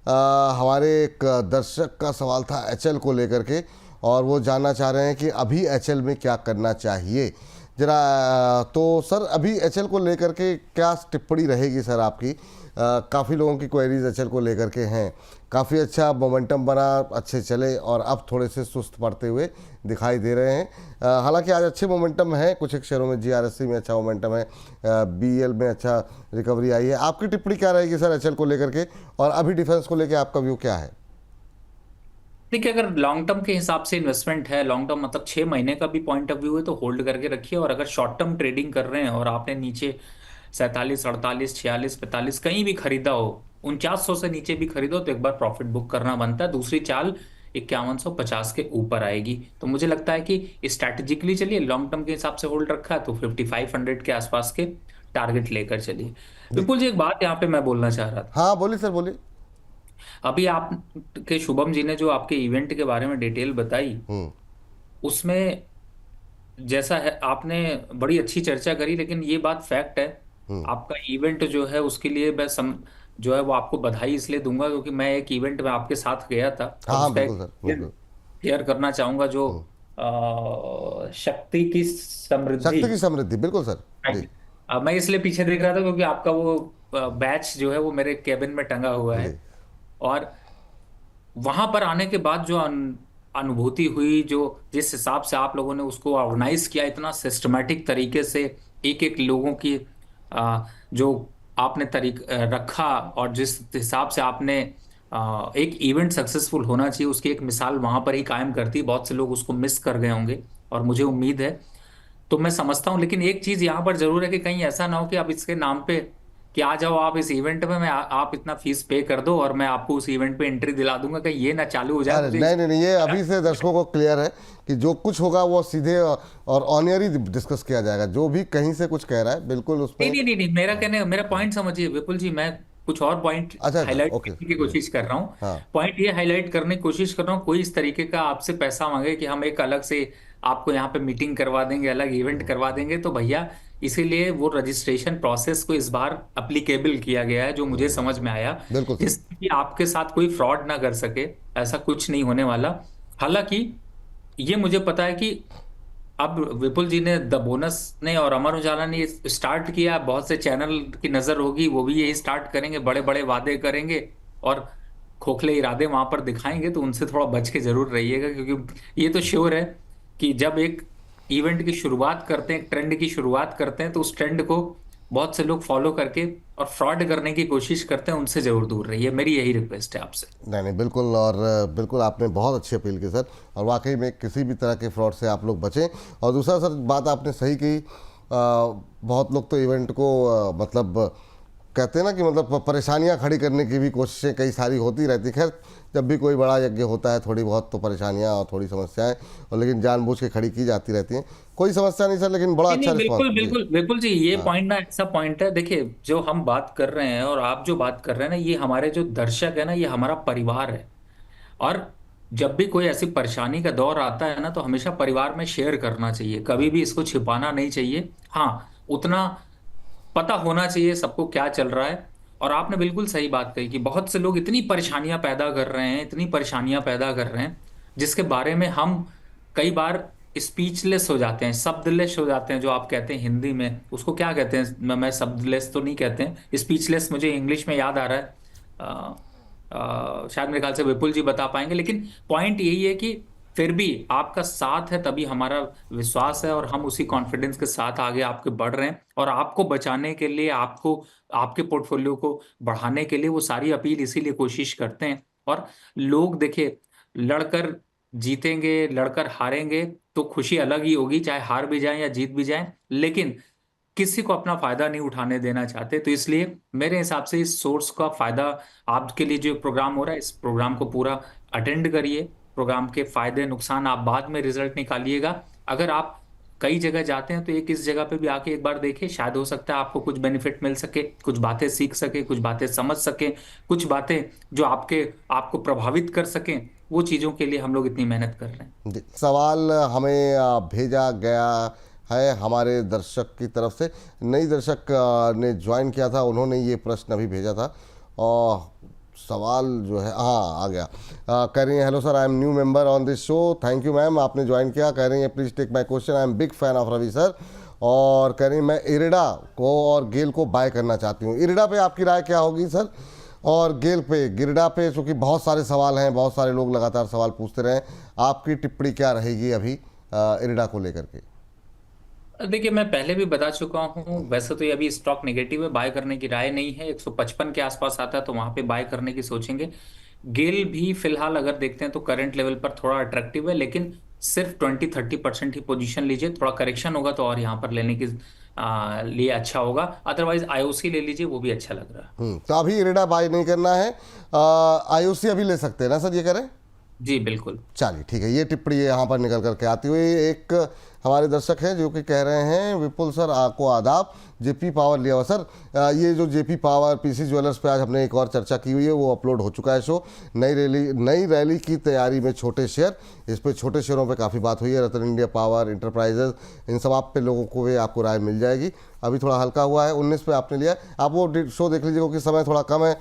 हमारे एक दर्शक का सवाल था एचएल को लेकर के, और वो जानना चाह रहे हैं कि अभी एचएल में क्या करना चाहिए। जरा तो सर अभी एचएल को लेकर के क्या टिप्पणी रहेगी सर आपकी? काफ़ी लोगों की क्वेरीज एचएल को लेकर के हैं। काफ़ी अच्छा मोमेंटम बना, अच्छे चले और अब थोड़े से सुस्त पड़ते हुए दिखाई दे रहे हैं। हालांकि आज अच्छे मोमेंटम है, कुछ एक शेयरों में जीआरएससी में अच्छा मोमेंटम है, बीईएल में अच्छा रिकवरी आई है। आपकी टिप्पणी क्या रहेगी सर एचएल को लेकर के, और अभी डिफेंस को लेकर आपका व्यू क्या है? देखिए, अगर लॉन्ग टर्म के हिसाब से इन्वेस्टमेंट है, लॉन्ग टर्म मतलब 6 महीने का भी पॉइंट ऑफ व्यू है तो होल्ड करके रखिए। और अगर शॉर्ट टर्म ट्रेडिंग कर रहे हैं और आपने नीचे 47, 48, 46, 45 कहीं भी खरीदा हो, 4900 से नीचे भी खरीदो तो एक बार प्रॉफिट बुक करना बनता है। दूसरी चाल 5150 के ऊपर आएगी। तो मुझे लगता है कि स्ट्रैटेजिकली चलिए, लॉन्ग टर्म के हिसाब से होल्ड रखा है तो 5500 के आसपास के टारगेट लेकर चलिए। जी विपुल जी, एक बात यहाँ पे मैं बोलना चाह रहा था। हाँ, बोलिए सर बोलिए। अभी आप के शुभम जी ने जो आपके इवेंट के बारे में डिटेल बताई, हम्म। उसमें जैसा है आपने बड़ी अच्छी चर्चा करी, लेकिन ये बात फैक्ट है, हम्म। आपका इवेंट जो है उसके लिए मैं जो है वो आपको बधाई इसलिए दूंगा क्योंकि मैं एक इवेंट में आपके साथ गया था हाँ और हाँ, उसका बिल्कुल एक सर, बिल्कुल। शेयर करना चाहूंगा जो हम्म। शक्ति की समृद्धि। शक्ति की समृद्धि, बिल्कुल सर। जी। मैं इसलिए पीछे देख रहा था क्योंकि आपका वो बैच जो है वो मेरे केबिन में टंगा हुआ जी। है। और वहां पर आने के बाद जो अनुभूति हुई, जो जिस हिसाब से आप लोगों ने उसको ऑर्गेनाइज किया इतना सिस्टमेटिक तरीके से, एक एक लोगों की जो आपने रखा, और जिस हिसाब से आपने एक इवेंट सक्सेसफुल होना चाहिए उसकी एक मिसाल वहां पर ही कायम करती। बहुत से लोग उसको मिस कर गए होंगे और मुझे उम्मीद है, तो मैं समझता हूँ। लेकिन एक चीज यहाँ पर जरूर है कि कहीं ऐसा ना हो कि आप इसके नाम पे कि आ जाओ आप इस इवेंट में, आप इतना फीस पे कर दो और मैं आपको उस इवेंट पे एंट्री दिला दूंगा, कहीं ये ना चालू हो जाए अरे मुझे नहीं नहीं नहीं, ये अभी से दर्शकों को क्लियर है कि जो कुछ होगा वो सीधे और ऑनियर ही डिस्कस किया जाएगा। जो भी कहीं से कुछ कह रहा है बिल्कुल नहीं उसमें। नहीं नहीं नहीं, मेरा पॉइंट समझिए विपुल जी। मैं कुछ और पॉइंट अच्छा अच्छा, हाईलाइट ओके। करने की कोशिश कर रहा हूँ। हाँ। पॉइंट ये हाईलाइट करने की कोशिश कर रहा हूँ, कोई इस तरीके का आपसे पैसा मांगे कि हम एक अलग से आपको यहाँ पे मीटिंग करवा देंगे, अलग इवेंट करवा देंगे, तो भैया इसीलिए वो रजिस्ट्रेशन प्रोसेस को इस बार अप्लीकेबल किया गया है, जो मुझे समझ में आया, बिल्कुल सर। जिससे कि आपके साथ कोई फ्रॉड ना कर सके। ऐसा कुछ नहीं होने वाला। हालांकि ये मुझे पता है कि अब विपुल जी ने, द बोनस ने और अमर उजाला ने स्टार्ट किया, बहुत से चैनल की नजर होगी वो भी यही स्टार्ट करेंगे, बड़े बड़े वादे करेंगे और खोखले इरादे वहां पर दिखाएंगे, तो उनसे थोड़ा बच के जरूर रहिएगा। क्योंकि ये तो श्योर है कि जब एक इवेंट की शुरुआत करते हैं, एक ट्रेंड की शुरुआत करते हैं, तो उस ट्रेंड को बहुत से लोग फॉलो करके और फ्रॉड करने की कोशिश करते हैं, उनसे जरूर दूर रहिए। मेरी यही रिक्वेस्ट है आपसे। नहीं नहीं, बिल्कुल। और बिल्कुल आपने बहुत अच्छी अपील की सर, और वाकई में किसी भी तरह के फ्रॉड से आप लोग बचें। और दूसरा सर, बात आपने सही की। बहुत लोग तो इवेंट को मतलब कहते हैं ना कि मतलब परेशानियां खड़ी करने की भी कोशिशें कई सारी होती रहती। खैर, जब भी कोई बड़ा यज्ञ होता है थोड़ी बहुत तो परेशानियां और थोड़ी समस्याएं, और लेकिन जानबूझ के खड़ी की जाती रहती हैं। कोई समस्या नहीं सर, लेकिन बड़ा नहीं अच्छा नहीं, रिस्पॉन्स। बिल्कुल जी। बिल्कुल विपुल जी, ये हाँ। पॉइंट ना ऐसा पॉइंट है। देखिए, जो हम बात कर रहे हैं और आप जो बात कर रहे हैं ना, ये हमारे जो दर्शक है ना, ये हमारा परिवार है। और जब भी कोई ऐसी परेशानी का दौर आता है ना, तो हमेशा परिवार में शेयर करना चाहिए, कभी भी इसको छिपाना नहीं चाहिए। हाँ, उतना पता होना चाहिए सबको क्या चल रहा है। और आपने बिल्कुल सही बात कही कि बहुत से लोग इतनी परेशानियां पैदा कर रहे हैं, इतनी परेशानियां पैदा कर रहे हैं, जिसके बारे में हम कई बार स्पीचलेस हो जाते हैं, शब्दलेस हो जाते हैं, जो आप कहते हैं हिंदी में उसको क्या कहते हैं, मैं शब्दलेस तो नहीं कहते हैं, स्पीचलेस मुझे इंग्लिश में याद आ रहा है। शायद मेरे ख्याल से विपुल जी बता पाएंगे। लेकिन पॉइंट यही है कि फिर भी आपका साथ है तभी हमारा विश्वास है, और हम उसी कॉन्फिडेंस के साथ आगे आपके बढ़ रहे हैं। और आपको बचाने के लिए, आपको आपके पोर्टफोलियो को बढ़ाने के लिए वो सारी अपील इसीलिए कोशिश करते हैं। और लोग देखिए, लड़कर जीतेंगे, लड़कर हारेंगे तो खुशी अलग ही होगी, चाहे हार भी जाएं या जीत भी जाएं, लेकिन किसी को अपना फायदा नहीं उठाने देना चाहते। तो इसलिए मेरे हिसाब से इस सोर्स का फायदा, आपके लिए जो प्रोग्राम हो रहा है, इस प्रोग्राम को पूरा अटेंड करिए। प्रोग्राम के फायदे नुकसान आप बाद में रिजल्ट निकालिएगा। अगर आप कई जगह जाते हैं तो एक इस जगह पे भी आके एक बार देखिए, शायद हो सकता है आपको कुछ बेनिफिट मिल सके, कुछ बातें सीख सके, कुछ बातें समझ सके, कुछ बातें जो आपको प्रभावित कर सकें। वो चीजों के लिए हम लोग इतनी मेहनत कर रहे हैं। जी, सवाल हमें भेजा गया है हमारे दर्शक की तरफ से। नई दर्शक ने ज्वाइन किया था, उन्होंने ये प्रश्न अभी भेजा था। और सवाल जो है, हाँ आ गया। कह रही हैं, hello sir, I am new member on this show. Thank you ma'am, आपने ज्वाइन किया। कह रही हैं, please take my question, I am big fan of Ravi sir. और कह रही मैं इरिडा को और गेल को बाय करना चाहती हूँ। इरिडा पे आपकी राय क्या होगी सर, और गेल पे, गिरिडा पे, चूँकि बहुत सारे सवाल हैं, बहुत सारे लोग लगातार सवाल पूछते रहे, आपकी टिप्पणी क्या रहेगी अभी इरिडा को लेकर के? देखिए, मैं पहले भी बता चुका हूँ, वैसे तो ये अभी स्टॉक नेगेटिव है, बाय करने की राय नहीं है। 155 के आसपास आता है तो वहां पे बाय करने की सोचेंगे। गेल भी फिलहाल अगर देखते हैं तो करंट लेवल पर थोड़ा अट्रैक्टिव है, लेकिन सिर्फ 20-30% ही पोजीशन लीजिए। थोड़ा करेक्शन होगा तो और यहाँ पर लेने के लिए अच्छा होगा। अदरवाइज आईओसी ले लीजिए, वो भी अच्छा लग रहा है। तो अभी इरिडा बाय नहीं करना है, आईओसी अभी ले सकते हैं ना सर, ये करें? जी बिल्कुल। चलिए ठीक है, ये टिप्पणी यहाँ पर निकल करके आती हुई एक हमारे दर्शक हैं जो कि कह रहे हैं, विपुल सर आपको आदाब, जेपी पावर लिया हुआ सर। ये जो जेपी पावर पीसी ज्वेलर्स पे आज हमने एक और चर्चा की हुई है, वो अपलोड हो चुका है शो। नई रैली की तैयारी में छोटे शेयर, इस पे छोटे शेयरों पे काफ़ी बात हुई है। रतन इंडिया पावर, इंटरप्राइजेज, इन सब आप पे लोगों को भी आपको राय मिल जाएगी। अभी थोड़ा हल्का हुआ है, 19 पे आपने लिया, आप वो शो देख लीजिए क्योंकि समय थोड़ा कम है।